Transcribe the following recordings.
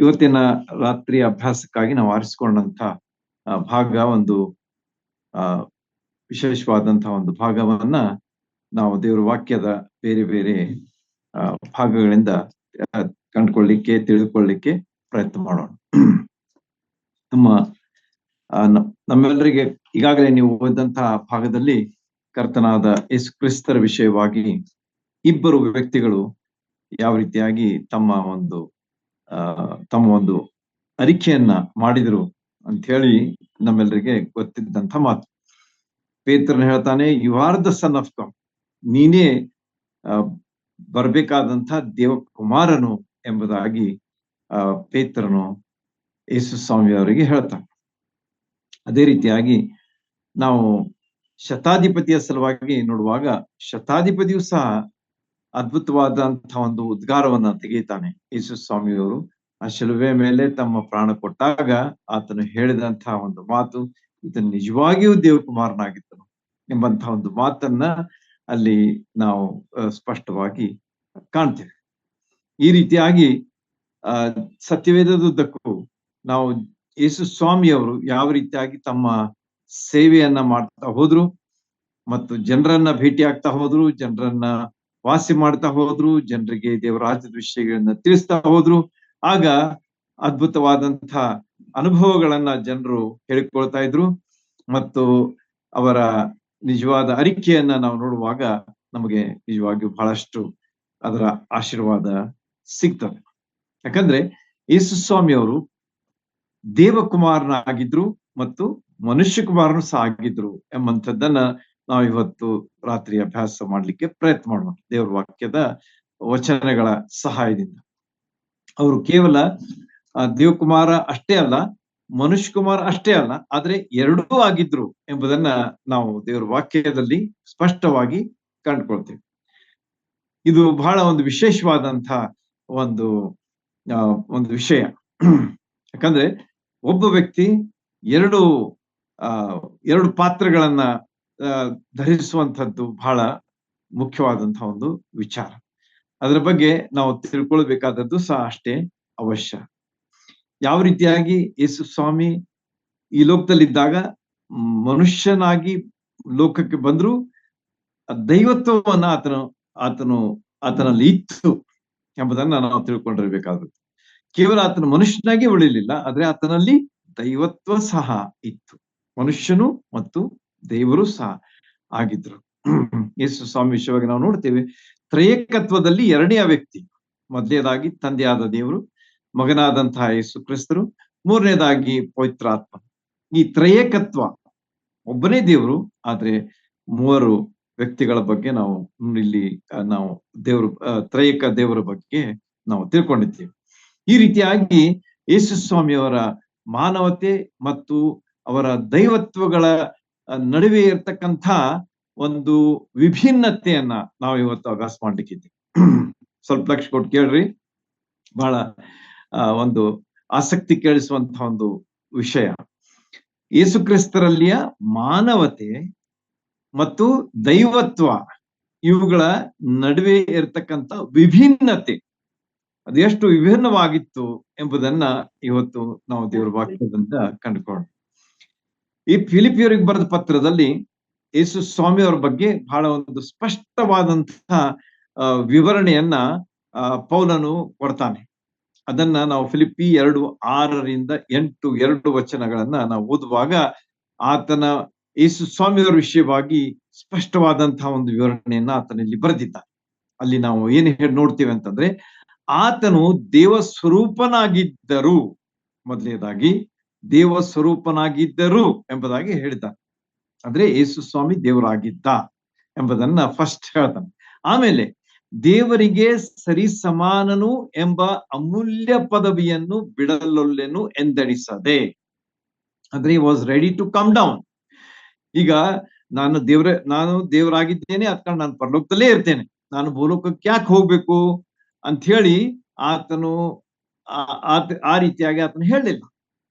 ಇವತ್ತಿನ ರಾತ್ರಿ ಅಭ್ಯಾಸಕ್ಕಾಗಿ ನಾವು ಆರಿಸಿಕೊಂಡಂತ ಭಾಗ ಒಂದು ವಿಶೇಷವಾದಂತಹ ಒಂದು ಭಾಗವನ್ನ ನಾವು ದೇವರ ವಾಕ್ಯದ ಬೇರೆ ಬೇರೆ ಭಾಗಗಳಿಂದ ಕಂಡುಕೊಳ್ಳಿಕ್ಕೆ ತಿಳಿದುಕೊಳ್ಳಿಕ್ಕೆ ಪ್ರಯತ್ನ ಮಾಡೋಣ. ನಮ್ಮೆಲ್ಲರಿಗೆ ಈಗಾಗಲೇ ನೀವು ಓದಿದಂತಹ ಭಾಗದಲ್ಲಿ ಕರ್ತನಾದ ಯೇಸು ಕ್ರಿಸ್ತರ ವಿಷಯವಾಗಿ ಇಬ್ಬರು ವ್ಯಕ್ತಿಗಳು ಯಾವ ರೀತಿಯಾಗಿ ತಮ್ಮ ಒಂದು ಅರಿಕೆಯನ್ನ ಮಾಡಿದ್ರು ಅಂತ ಹೇಳಿ ನಮ್ಮೆಲ್ಲರಿಗೆ ಗೊತ್ತಿದ್ದಂಥ ಮಾತು. ಪೇತ್ರನು ಹೇಳ್ತಾನೆ, you are the son of God, ನೀನೇ ಬರ್ಬೇಕಾದಂಥ ದೇವಕುಮಾರನು ಎಂಬುದಾಗಿ ಪೇತ್ರನು ಯೇಸು ಸ್ವಾಮಿ ಅವರಿಗೆ ಹೇಳ್ತಾನೆ. ಅದೇ ರೀತಿಯಾಗಿ ನಾವು ಶತಾಧಿಪತಿಯ ಸಲುವಾಗಿ ನೋಡುವಾಗ ಶತಾಧಿಪತಿಯು ಸಹ ಅದ್ಭುತವಾದಂತಹ ಒಂದು ಉದ್ಗಾರವನ್ನ ತೆಗೆಯುತ್ತಾನೆ. ಯೇಸು ಸ್ವಾಮಿಯವರು ಆ ಶಿಲುವೆ ಮೇಲೆ ತಮ್ಮ ಪ್ರಾಣ ಕೊಟ್ಟಾಗ ಆತನು ಹೇಳಿದಂತಹ ಒಂದು ಮಾತು, ಈತನು ನಿಜವಾಗಿಯೂ ದೇವಕುಮಾರನಾಗಿದ್ದನು ಎಂಬಂತಹ ಒಂದು ಮಾತನ್ನ ಅಲ್ಲಿ ನಾವು ಸ್ಪಷ್ಟವಾಗಿ ಕಾಣ್ತೇವೆ. ಈ ರೀತಿಯಾಗಿ ಸತ್ಯವೇದದುದ್ದಕ್ಕೂ ನಾವು ಯೇಸು ಸ್ವಾಮಿಯವರು ಯಾವ ರೀತಿಯಾಗಿ ತಮ್ಮ ಸೇವೆಯನ್ನ ಮಾಡ್ತಾ ಹೋದ್ರು ಮತ್ತು ಜನರನ್ನ ಭೇಟಿ ಆಗ್ತಾ ಹೋದ್ರು, ಜನರನ್ನ ವಾಸಿ ಮಾಡ್ತಾ ಹೋದ್ರು, ಜನರಿಗೆ ದೇವರ ರಾಜ್ಯದ ವಿಷಯಗಳನ್ನ ತಿಳಿಸ್ತಾ ಹೋದ್ರು. ಆಗ ಅದ್ಭುತವಾದಂಥ ಅನುಭವಗಳನ್ನ ಜನರು ಹೇಳಿಕೊಳ್ತಾ ಇದ್ರು ಮತ್ತು ಅವರ ನಿಜವಾದ ಅರಿಕೆಯನ್ನ ನಾವು ನೋಡುವಾಗ ನಮಗೆ ನಿಜವಾಗಿಯೂ ಬಹಳಷ್ಟು ಅದರ ಆಶೀರ್ವಾದ ಸಿಗ್ತದೆ. ಯಾಕಂದ್ರೆ ಯೇಸು ಸ್ವಾಮಿ ಅವರು ದೇವಕುಮಾರನಾಗಿದ್ರು ಮತ್ತು ಮನುಷ್ಯ ಕುಮಾರನು ಸಹ ಆಗಿದ್ರು ಎಂಬಂಥದ್ದನ್ನ ನಾವು ಇವತ್ತು ರಾತ್ರಿ ಅಭ್ಯಾಸ ಮಾಡ್ಲಿಕ್ಕೆ ಪ್ರಯತ್ನ ಮಾಡೋಣ ದೇವರ ವಾಕ್ಯದ ವಚನಗಳ ಸಹಾಯದಿಂದ. ಅವರು ಕೇವಲ ದೇವಕುಮಾರ ಅಷ್ಟೇ ಅಲ್ಲ, ಮನುಷ್ಯ ಕುಮಾರ ಅಷ್ಟೇ ಅಲ್ಲ, ಆದ್ರೆ ಎರಡೂ ಆಗಿದ್ರು ಎಂಬುದನ್ನ ನಾವು ದೇವರ ವಾಕ್ಯದಲ್ಲಿ ಸ್ಪಷ್ಟವಾಗಿ ಕಂಡುಕೊಳ್ತೇವೆ. ಇದು ಬಹಳ ಒಂದು ವಿಶೇಷವಾದಂತಹ ಒಂದು ವಿಷಯ. ಯಾಕಂದ್ರೆ ಒಬ್ಬ ವ್ಯಕ್ತಿ ಎರಡು ಪಾತ್ರಗಳನ್ನ ಧರಿಸುವಂಥದ್ದು ಬಹಳ ಮುಖ್ಯವಾದಂತಹ ಒಂದು ವಿಚಾರ. ಅದರ ಬಗ್ಗೆ ನಾವು ತಿಳ್ಕೊಳ್ಬೇಕಾದದ್ದು ಸಹ ಅಷ್ಟೇ ಅವಶ್ಯ. ಯಾವ ರೀತಿಯಾಗಿ ಯೇಸು ಸ್ವಾಮಿ ಈ ಲೋಕದಲ್ಲಿದ್ದಾಗ ಮನುಷ್ಯನಾಗಿ ಲೋಕಕ್ಕೆ ಬಂದ್ರು, ದೈವತ್ವವನ್ನ ಆತನಲ್ಲಿ ಇತ್ತು ಎಂಬುದನ್ನ ನಾವು ತಿಳ್ಕೊಂಡಿರ್ಬೇಕಾಗುತ್ತೆ. ಕೇವಲ ಆತನ ಮನುಷ್ಯನಾಗಿ ಉಳಿಲಿಲ್ಲ, ಆದ್ರೆ ಆತನಲ್ಲಿ ದೈವತ್ವ ಸಹ ಇತ್ತು. ಮನುಷ್ಯನು ಮತ್ತು ದೇವರು ಸಹ ಆಗಿದ್ರು. ಯೇಸು ಸ್ವಾಮಿ ವಿಷಯವಾಗಿ ನಾವು ನೋಡ್ತೇವೆ, ತ್ರಯೇಕತ್ವದಲ್ಲಿ ಎರಡನೆಯ ವ್ಯಕ್ತಿ, ಮೊದಲನೇದಾಗಿ ತಂದೆಯಾದ ದೇವರು, ಮಗನಾದಂತಹ ಯೇಸು ಕ್ರಿಸ್ತರು, ಮೂರನೇದಾಗಿ ಪವಿತ್ರಾತ್ಮ. ಈ ತ್ರಯೇಕತ್ವ ಒಬ್ಬನೇ ದೇವರು, ಆದ್ರೆ ಮೂವರು ವ್ಯಕ್ತಿಗಳ ಬಗ್ಗೆ ನಾವು ಇಲ್ಲಿ ತ್ರಯೇಕ ದೇವರ ಬಗ್ಗೆ ನಾವು ತಿಳ್ಕೊಂಡಿದ್ದೇವೆ. ಈ ರೀತಿಯಾಗಿ ಯೇಸು ಸ್ವಾಮಿಯವರ ಮಾನವತೆ ಮತ್ತು ಅವರ ದೈವತ್ವಗಳ ನಡುವೆ ಇರ್ತಕ್ಕಂಥ ಒಂದು ವಿಭಿನ್ನತೆಯನ್ನ ನಾವು ಇವತ್ತು ಅಭ್ಯಾಸ ಮಾಡ್ಲಿಕ್ಕಿದ್ದೀವಿ. ಸ್ವಲ್ಪ ಲಕ್ಷ ಕೊಟ್ಟು ಕೇಳ್ರಿ, ಬಹಳ ಒಂದು ಆಸಕ್ತಿ ಕೇಳಿಸುವಂತಹ ಒಂದು ವಿಷಯ. ಯೇಸು ಕ್ರಿಸ್ತರಲ್ಲಿಯ ಮಾನವತೆ ಮತ್ತು ದೈವತ್ವ ಇವುಗಳ ನಡುವೆ ಇರತಕ್ಕಂಥ ವಿಭಿನ್ನತೆ ಅದೆಷ್ಟು ವಿಭಿನ್ನವಾಗಿತ್ತು ಎಂಬುದನ್ನ ಇವತ್ತು ನಾವು ದೇವರ ವಾಕ್ಯದಿಂದ ಕಂಡುಕೊಳ್ಳೋಣ. ಈ ಫಿಲಿಪಿಯರಿಗೆ ಬರೆದ ಪತ್ರದಲ್ಲಿ ಯೇಸು ಸ್ವಾಮಿ ಅವರ ಬಗ್ಗೆ ಬಹಳ ಒಂದು ಸ್ಪಷ್ಟವಾದಂತಹ ವಿವರಣೆಯನ್ನ ಪೌಲನು ಕೊಡ್ತಾನೆ. ಅದನ್ನ ನಾವು ಫಿಲಿಪ್ಪಿ 2:6-8 ವಚನಗಳನ್ನ ನಾವು ಓದುವಾಗ ಆತನ ಯೇಸು ಸ್ವಾಮಿಯವರ ವಿಷಯವಾಗಿ ಸ್ಪಷ್ಟವಾದಂತಹ ಒಂದು ವಿವರಣೆಯನ್ನ ಆತನಲ್ಲಿ ಬರೆದಿದ್ದಾನೆ. ಅಲ್ಲಿ ನಾವು ಏನು ನೋಡ್ತೀವಿ ಅಂತಂದ್ರೆ, ಆತನು ದೇವ ಸ್ವರೂಪನಾಗಿದ್ದರು, ಮೊದಲನೇದಾಗಿ ದೇವ ಸ್ವರೂಪನಾಗಿದ್ದರು ಎಂಬುದಾಗಿ ಹೇಳಿದ್ದಾನೆ. ಅಂದ್ರೆ ಯೇಸು ಸ್ವಾಮಿ ದೇವರಾಗಿದ್ದ ಎಂಬುದನ್ನ ಫಸ್ಟ್ ಹೇಳ್ತಾನೆ. ಆಮೇಲೆ ದೇವರಿಗೆ ಸರಿ ಸಮಾನನು ಎಂಬ ಅಮೂಲ್ಯ ಪದವಿಯನ್ನು ಬಿಡಲೊಲ್ಲೆನು ಎಂದೆಣಿಸದೆ, ಅಂದ್ರೆ was ready to come down. ಈಗ ನಾನು ದೇವರಾಗಿದ್ದೇನೆ, ಅದ್ಕೊಂಡು ನಾನು ಪರಲೋಕದಲ್ಲೇ ಇರ್ತೇನೆ, ನಾನು ಭೂಲೋಕಕ್ಕೆ ಯಾಕೆ ಹೋಗ್ಬೇಕು ಅಂತ ಹೇಳಿ ಆತನು ಆ ರೀತಿಯಾಗಿ ಆತನು ಹೇಳಲಿಲ್ಲ,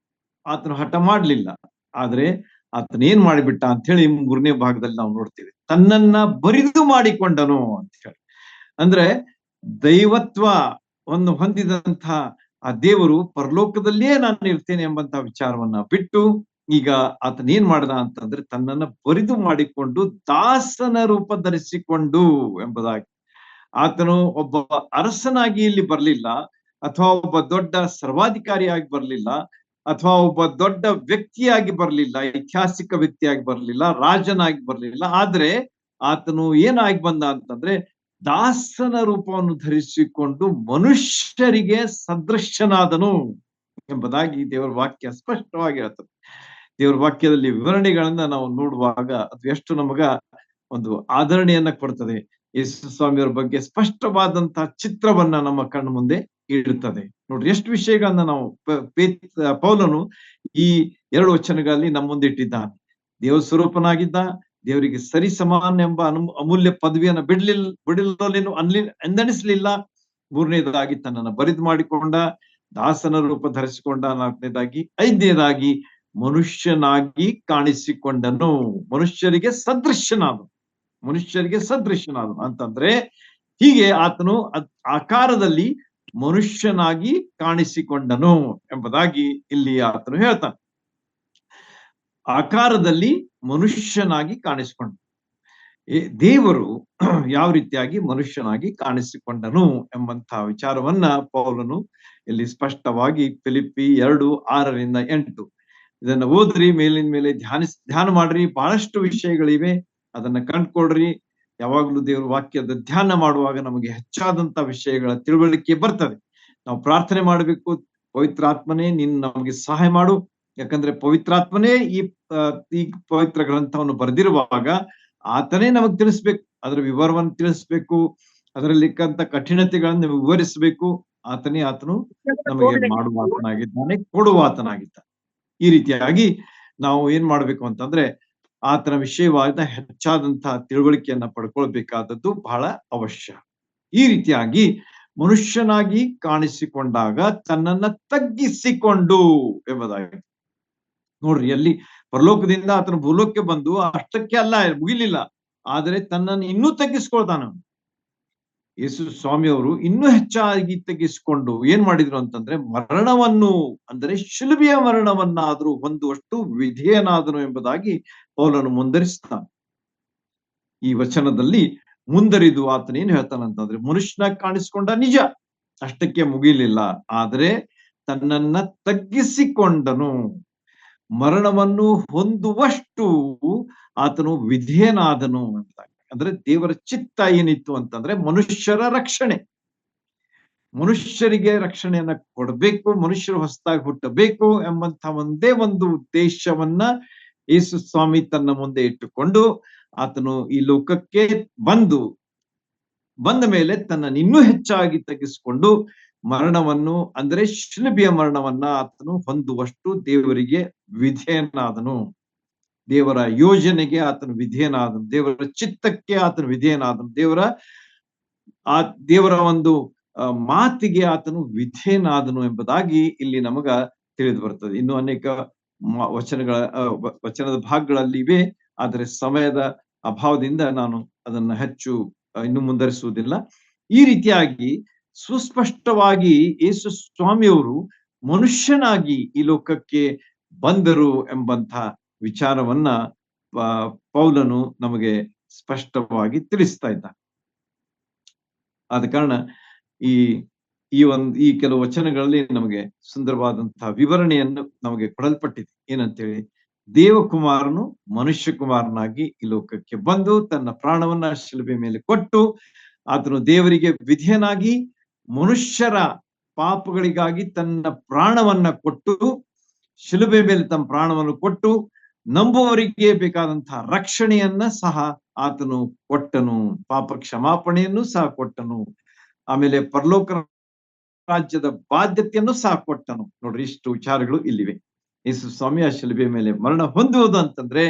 ಆತನು ಹಠ ಮಾಡ್ಲಿಲ್ಲ. ಆದ್ರೆ ಆತನ ಏನ್ ಮಾಡಿಬಿಟ್ಟ ಅಂತ ಹೇಳಿ 3ನೇ ಭಾಗದಲ್ಲಿ ನಾವು ನೋಡ್ತೀವಿ, ತನ್ನನ್ನ ಬರಿದು ಮಾಡಿಕೊಂಡನು ಅಂತ ಹೇಳಿ. ಅಂದ್ರೆ ದೈವತ್ವವನ್ನು ಹೊಂದಿದಂತಹ ಆ ದೇವರು ಪರಲೋಕದಲ್ಲಿಯೇ ನಾನು ಇರ್ತೇನೆ ಎಂಬಂತ ವಿಚಾರವನ್ನ ಬಿಟ್ಟು ಈಗ ಆತನ ಏನ್ ಮಾಡ್ದ ಅಂತಂದ್ರೆ ತನ್ನನ್ನ ಬರಿದು ಮಾಡಿಕೊಂಡು ದಾಸನ ರೂಪ ಧರಿಸಿಕೊಂಡು ಎಂಬುದಾಗಿ. ಆತನು ಒಬ್ಬ ಅರಸನಾಗಿ ಇಲ್ಲಿ ಬರ್ಲಿಲ್ಲ, ಅಥವಾ ಒಬ್ಬ ದೊಡ್ಡ ಸರ್ವಾಧಿಕಾರಿಯಾಗಿ ಬರ್ಲಿಲ್ಲ, ಅಥವಾ ಒಬ್ಬ ದೊಡ್ಡ ವ್ಯಕ್ತಿಯಾಗಿ ಬರ್ಲಿಲ್ಲ, ಐತಿಹಾಸಿಕ ವ್ಯಕ್ತಿಯಾಗಿ ಬರ್ಲಿಲ್ಲ, ರಾಜನಾಗಿ ಬರ್ಲಿಲ್ಲ. ಆದ್ರೆ ಆತನು ಏನಾಗಿ ಬಂದ ಅಂತಂದ್ರೆ ದಾಸನ ರೂಪವನ್ನು ಧರಿಸಿಕೊಂಡು ಮನುಷ್ಯರಿಗೆ ಸದೃಶನಾದನು ಎಂಬುದಾಗಿ ದೇವರ ವಾಕ್ಯ ಸ್ಪಷ್ಟವಾಗಿ ಹೇಳ್ತದೆ. ದೇವರ ವಾಕ್ಯದಲ್ಲಿ ವಿವರಣೆಗಳನ್ನ ನಾವು ನೋಡುವಾಗ ಅದು ಎಷ್ಟು ನಮಗ ಒಂದು ಆದರಣೆಯನ್ನ ಕೊಡ್ತದೆ. ಯೇಸು ಸ್ವಾಮಿಯವರ ಬಗ್ಗೆ ಸ್ಪಷ್ಟವಾದಂತಹ ಚಿತ್ರವನ್ನ ನಮ್ಮ ಕಣ್ಣು ಮುಂದೆ ಇಡುತ್ತದೆ. ನೋಡ್ರಿ ಎಷ್ಟು ವಿಷಯಗಳನ್ನ ನಾವು ಪೌಲನು ಈ 2 ವಚನಗಳಲ್ಲಿ ನಮ್ಮ ಮುಂದೆ ಇಟ್ಟಿದ್ದಾನೆ. ದೇವ ಸ್ವರೂಪನಾಗಿದ್ದ, ದೇವರಿಗೆ ಸರಿ ಸಮಾನ ಎಂಬ ಅಮೂಲ್ಯ ಪದವಿಯನ್ನ ಬಿಡಲಿಲ್ಲ ಎಂದೆಣಿಸ್ಲಿಲ್ಲ. 3ನೇದಾಗಿ ತನ್ನನ್ನು ಬರಿದು ಮಾಡಿಕೊಂಡ, ದಾಸನ ರೂಪ ಧರಿಸಿಕೊಂಡ. 4ನೇದಾಗಿ 5ನೇದಾಗಿ ಮನುಷ್ಯನಾಗಿ ಕಾಣಿಸಿಕೊಂಡನು. ಮನುಷ್ಯರಿಗೆ ಸದೃಶ್ಯನಾದನು ಅಂತಂದ್ರೆ ಹೀಗೆ ಆತನು ಆಕಾರದಲ್ಲಿ ಮನುಷ್ಯನಾಗಿ ಕಾಣಿಸಿಕೊಂಡನು ಎಂಬುದಾಗಿ ಇಲ್ಲಿ ಆತನು ಹೇಳ್ತಾನೆ. ಆಕಾರದಲ್ಲಿ ಮನುಷ್ಯನಾಗಿ ಕಾಣಿಸಿಕೊಂಡ ದೇವರು ಯಾವ ರೀತಿಯಾಗಿ ಮನುಷ್ಯನಾಗಿ ಕಾಣಿಸಿಕೊಂಡನು ಎಂಬಂತಹ ವಿಚಾರವನ್ನ ಪೌಲನು ಇಲ್ಲಿ ಸ್ಪಷ್ಟವಾಗಿ ಫಿಲಿಪ್ಪಿ 2:6-8 ಇದನ್ನ ಓದ್ರಿ, ಮೇಲಿನ ಮೇಲೆ ಧ್ಯಾನ ಮಾಡ್ರಿ. ಬಹಳಷ್ಟು ವಿಷಯಗಳಿವೆ, ಅದನ್ನ ಕಂಡ್ಕೊಡ್ರಿ. ಯಾವಾಗ್ಲೂ ದೇವರ ವಾಕ್ಯದ ಧ್ಯಾನ ಮಾಡುವಾಗ ನಮಗೆ ಹೆಚ್ಚಾದಂತ ವಿಷಯಗಳ ತಿಳುವಳಿಕೆ ಬರ್ತದೆ. ನಾವು ಪ್ರಾರ್ಥನೆ ಮಾಡ್ಬೇಕು, ಪವಿತ್ರಾತ್ಮನೇ ನೀನು ನಮಗೆ ಸಹಾಯ ಮಾಡು. ಯಾಕಂದ್ರೆ ಪವಿತ್ರಾತ್ಮನೇ ಈ ಪವಿತ್ರ ಗ್ರಂಥವನ್ನು ಬರೆದಿರುವಾಗ ಆತನೇ ನಮಗ್ ತಿಳಿಸ್ಬೇಕು, ಅದರ ವಿವರವನ್ನು ತಿಳಿಸ್ಬೇಕು, ಅದರಲ್ಲಿಕ್ಕಂತ ಕಠಿಣತೆಗಳನ್ನು ವಿವರಿಸಬೇಕು. ಆತನು ನಮಗೆ ಮಾಡುವಾತನಾಗಿದ್ದಾನೆ, ಕೊಡುವಾತನಾಗಿದ್ದಾನೆ. ಈ ರೀತಿಯಾಗಿ ನಾವು ಏನ್ ಮಾಡ್ಬೇಕು ಅಂತಂದ್ರೆ ಆತನ ವಿಷಯವಾದ ಹೆಚ್ಚಾದಂತಹ ತಿಳುವಳಿಕೆಯನ್ನ ಪಡ್ಕೊಳ್ಬೇಕಾದದ್ದು ಬಹಳ ಅವಶ್ಯ. ಈ ರೀತಿಯಾಗಿ ಮನುಷ್ಯನಾಗಿ ಕಾಣಿಸಿಕೊಂಡಾಗ ತನ್ನನ್ನ ತಗ್ಗಿಸಿಕೊಂಡು ಎಂಬುದಾಗಿ. ನೋಡ್ರಿ, ಅಲ್ಲಿ ಪರಲೋಕದಿಂದ ಆತನ ಭೂಲೋಕಕ್ಕೆ ಬಂದು ಅಷ್ಟಕ್ಕೆ ಅಲ್ಲ, ಮುಗಿಲಿಲ್ಲ, ಆದರೆ ತನ್ನನ್ನು ಇನ್ನೂ ತಗ್ಗಿಸ್ಕೊಳ್ತಾನ. ಯೇಸು ಸ್ವಾಮಿಯವರು ಇನ್ನೂ ಹೆಚ್ಚಾಗಿ ತಗ್ಗಿಸಿಕೊಂಡು ಏನ್ ಮಾಡಿದ್ರು ಅಂತಂದ್ರೆ ಮರಣವನ್ನು, ಅಂದರೆ ಶಿಲುಬೆಯ ಮರಣವನ್ನಾದ್ರೂ ಹೊಂದುವಷ್ಟು ವಿಧೇಯನಾದನು ಎಂಬುದಾಗಿ ಪೌಲನು ಮುಂದರಿಸ್ತಾನೆ. ಈ ವಚನದಲ್ಲಿ ಮುಂದರಿದು ಆತನೇನು ಹೇಳ್ತಾನಂತಂದ್ರೆ ಮನುಷ್ಯನಾಗಿ ಕಾಣಿಸ್ಕೊಂಡ ನಿಜ, ಅಷ್ಟಕ್ಕೆ ಮುಗಿಲಿಲ್ಲ, ಆದರೆ ತನ್ನನ್ನ ತಗ್ಗಿಸಿಕೊಂಡನು, ಮರಣವನ್ನು ಹೊಂದುವಷ್ಟು ಆತನು ವಿಧೇಯನಾದನು ಎಂಬುದಾಗಿ. ಅಂದ್ರೆ ದೇವರ ಚಿತ್ತ ಏನಿತ್ತು ಅಂತಂದ್ರೆ ಮನುಷ್ಯರ ರಕ್ಷಣೆ, ಮನುಷ್ಯರಿಗೆ ರಕ್ಷಣೆಯನ್ನ ಕೊಡಬೇಕು, ಮನುಷ್ಯರು ಹೊಸದಾಗಿ ಹುಟ್ಟಬೇಕು ಎಂಬಂತ ಒಂದೇ ಒಂದು ಉದ್ದೇಶವನ್ನ ಯೇಸು ಸ್ವಾಮಿ ತನ್ನ ಮುಂದೆ ಇಟ್ಟುಕೊಂಡು ಆತನು ಈ ಲೋಕಕ್ಕೆ ಬಂದ ಮೇಲೆ ತನ್ನನ್ನು ಇನ್ನೂ ಹೆಚ್ಚಾಗಿ ತಗ್ಗಿಸಿಕೊಂಡು ಮರಣವನ್ನು, ಅಂದ್ರೆ ಶಿಲುಬೆಯ ಮರಣವನ್ನ ಆತನು ಹೊಂದುವಷ್ಟು ದೇವರಿಗೆ ವಿಧೇಯನಾದನು. ದೇವರ ಯೋಜನೆಗೆ ಆತನು ವಿಧೇಯನಾದನು, ದೇವರ ಚಿತ್ತಕ್ಕೆ ಆತನು ವಿಧೇಯನಾದನು, ದೇವರ ಒಂದು ಮಾತಿಗೆ ಆತನು ವಿಧೇಯನಾದನು ಎಂಬುದಾಗಿ ಇಲ್ಲಿ ನಮಗ ತಿಳಿದು ಬರ್ತದೆ. ಇನ್ನು ಅನೇಕ ವಚನದ ಭಾಗಗಳಲ್ಲಿ ಇವೆ, ಆದರೆ ಸಮಯದ ಅಭಾವದಿಂದ ನಾನು ಅದನ್ನ ಹೆಚ್ಚು ಇನ್ನು ಮುಂದರಿಸುವುದಿಲ್ಲ. ಈ ರೀತಿಯಾಗಿ ಸುಸ್ಪಷ್ಟವಾಗಿ ಯೇಸು ಸ್ವಾಮಿಯವರು ಮನುಷ್ಯನಾಗಿ ಈ ಲೋಕಕ್ಕೆ ಬಂದರು ಎಂಬಂತ ವಿಚಾರವನ್ನ ಪೌಲನು ನಮಗೆ ಸ್ಪಷ್ಟವಾಗಿ ತಿಳಿಸ್ತಾ ಇದ್ದ. ಆದ ಕಾರಣ ಈ ಕೆಲವು ವಚನಗಳಲ್ಲಿ ನಮಗೆ ಸುಂದರವಾದಂತಹ ವಿವರಣೆಯನ್ನು ನಮಗೆ ಕೊಡಲ್ಪಟ್ಟಿದೆ. ಏನಂತೇಳಿ, ದೇವಕುಮಾರನು ಮನುಷ್ಯ ಕುಮಾರನಾಗಿ ಈ ಲೋಕಕ್ಕೆ ಬಂದು ತನ್ನ ಪ್ರಾಣವನ್ನ ಶಿಲುಬೆ ಮೇಲೆ ಕೊಟ್ಟು ಆತನು ದೇವರಿಗೆ ವಿಧೇಯನಾಗಿ ಮನುಷ್ಯರ ಪಾಪಗಳಿಗಾಗಿ ತನ್ನ ಪ್ರಾಣವನ್ನ ಕೊಟ್ಟು, ಶಿಲುಬೆ ಮೇಲೆ ತಮ್ಮ ಪ್ರಾಣವನ್ನು ಕೊಟ್ಟು ನಂಬುವವರಿಗೆ ಬೇಕಾದಂತಹ ರಕ್ಷಣೆಯನ್ನ ಸಹ ಆತನು ಕೊಟ್ಟನು, ಪಾಪ ಕ್ಷಮಾಪಣೆಯನ್ನು ಸಹ ಕೊಟ್ಟನು, ಆಮೇಲೆ ಪರಲೋಕ ರಾಜ್ಯದ ಬಾಧ್ಯತೆಯನ್ನು ಸಹ ಕೊಟ್ಟನು. ನೋಡ್ರಿ, ಇಷ್ಟು ವಿಚಾರಗಳು ಇಲ್ಲಿವೆ. ಯೇಸು ಸ್ವಾಮಿ ಆ ಶಿಲುಬೆ ಮೇಲೆ ಮರಣ ಹೊಂದುವುದು ಅಂತಂದ್ರೆ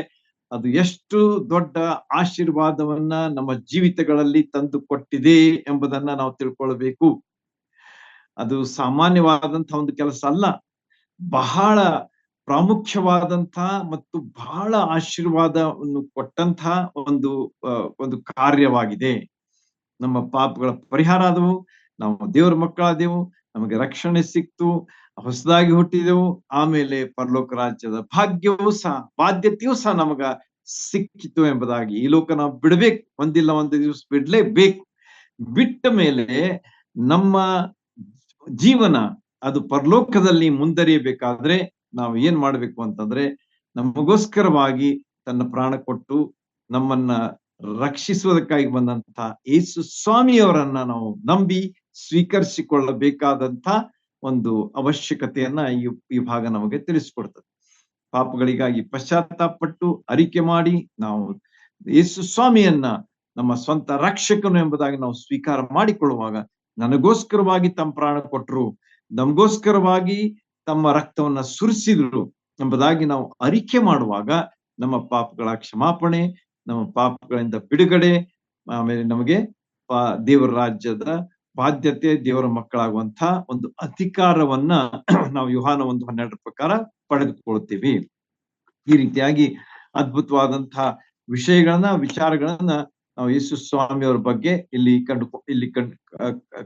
ಅದು ಎಷ್ಟು ದೊಡ್ಡ ಆಶೀರ್ವಾದವನ್ನ ನಮ್ಮ ಜೀವಿತಗಳಲ್ಲಿ ತಂದು ಕೊಟ್ಟಿದೆ ಎಂಬುದನ್ನ ನಾವು ತಿಳ್ಕೊಳ್ಬೇಕು. ಅದು ಸಾಮಾನ್ಯವಾದಂತಹ ಒಂದು ಕೆಲಸ ಅಲ್ಲ, ಬಹಳ ಪ್ರಾಮುಖ್ಯವಾದಂತಹ ಮತ್ತು ಬಹಳ ಆಶೀರ್ವಾದವನ್ನು ಕೊಟ್ಟಂತಹ ಒಂದು ಕಾರ್ಯವಾಗಿದೆ. ನಮ್ಮ ಪಾಪಗಳ ಪರಿಹಾರ ಆದವು, ನಾವು ದೇವರ ಮಕ್ಕಳಾದೆವು, ನಮಗೆ ರಕ್ಷಣೆ ಸಿಕ್ತು, ಹೊಸದಾಗಿ ಹುಟ್ಟಿದೆವು, ಆಮೇಲೆ ಪರಲೋಕ ರಾಜ್ಯದ ಭಾಗ್ಯವೂ ಸಹ ಬಾಧ್ಯತೆಯೂ ಸಹ ನಮಗ ಸಿಕ್ಕಿತು ಎಂಬುದಾಗಿ. ಈ ಲೋಕ ನಾವು ಬಿಡ್ಬೇಕು, ಒಂದಿಲ್ಲ ಒಂದು ದಿವಸ ಬಿಡ್ಲೇಬೇಕು. ಬಿಟ್ಟ ಮೇಲೆ ನಮ್ಮ ಜೀವನ ಅದು ಪರಲೋಕದಲ್ಲಿ ಮುಂದರಿಯಬೇಕಾದ್ರೆ ನಾವು ಏನ್ ಮಾಡ್ಬೇಕು ಅಂತಂದ್ರೆ, ನಮಗೋಸ್ಕರವಾಗಿ ತನ್ನ ಪ್ರಾಣ ಕೊಟ್ಟು ನಮ್ಮನ್ನ ರಕ್ಷಿಸುವುದಕ್ಕಾಗಿ ಬಂದಂತ ಯೇಸು ಸ್ವಾಮಿಯವರನ್ನ ನಾವು ನಂಬಿ ಸ್ವೀಕರಿಸಿಕೊಳ್ಳಬೇಕಾದಂತ ಒಂದು ಅವಶ್ಯಕತೆಯನ್ನ ಈ ಭಾಗ ನಮಗೆ ತಿಳಿಸ್ಕೊಡ್ತದೆ. ಪಾಪಗಳಿಗಾಗಿ ಪಶ್ಚಾತ್ತಾಪಪಟ್ಟು ಅರಿಕೆ ಮಾಡಿ ನಾವು ಯೇಸು ಸ್ವಾಮಿಯನ್ನ ನಮ್ಮ ಸ್ವಂತ ರಕ್ಷಕನು ಎಂಬುದಾಗಿ ನಾವು ಸ್ವೀಕಾರ ಮಾಡಿಕೊಳ್ಳುವಾಗ, ನನಗೋಸ್ಕರವಾಗಿ ತಮ್ಮ ಪ್ರಾಣ ಕೊಟ್ಟರು, ನಮಗೋಸ್ಕರವಾಗಿ ತಮ್ಮ ರಕ್ತವನ್ನ ಸುರಿಸಿದ್ರು ಎಂಬುದಾಗಿ ನಾವು ಅರಿಕೆ ಮಾಡುವಾಗ ನಮ್ಮ ಪಾಪಗಳ ಕ್ಷಮಾಪಣೆ, ನಮ್ಮ ಪಾಪಗಳಿಂದ ಬಿಡುಗಡೆ, ಆಮೇಲೆ ನಮಗೆ ದೇವರ ರಾಜ್ಯದ ಬಾಧ್ಯತೆ, ದೇವರ ಮಕ್ಕಳಾಗುವಂತ ಒಂದು ಅಧಿಕಾರವನ್ನ ನಾವು ಯೋಹಾನ 1:12 ಪ್ರಕಾರ ಪಡೆದುಕೊಳ್ತೀವಿ. ಈ ರೀತಿಯಾಗಿ ಅದ್ಭುತವಾದಂತಹ ವಿಚಾರಗಳನ್ನ ನಾವು ಯೇಸು ಸ್ವಾಮಿಯವರ ಬಗ್ಗೆ ಇಲ್ಲಿ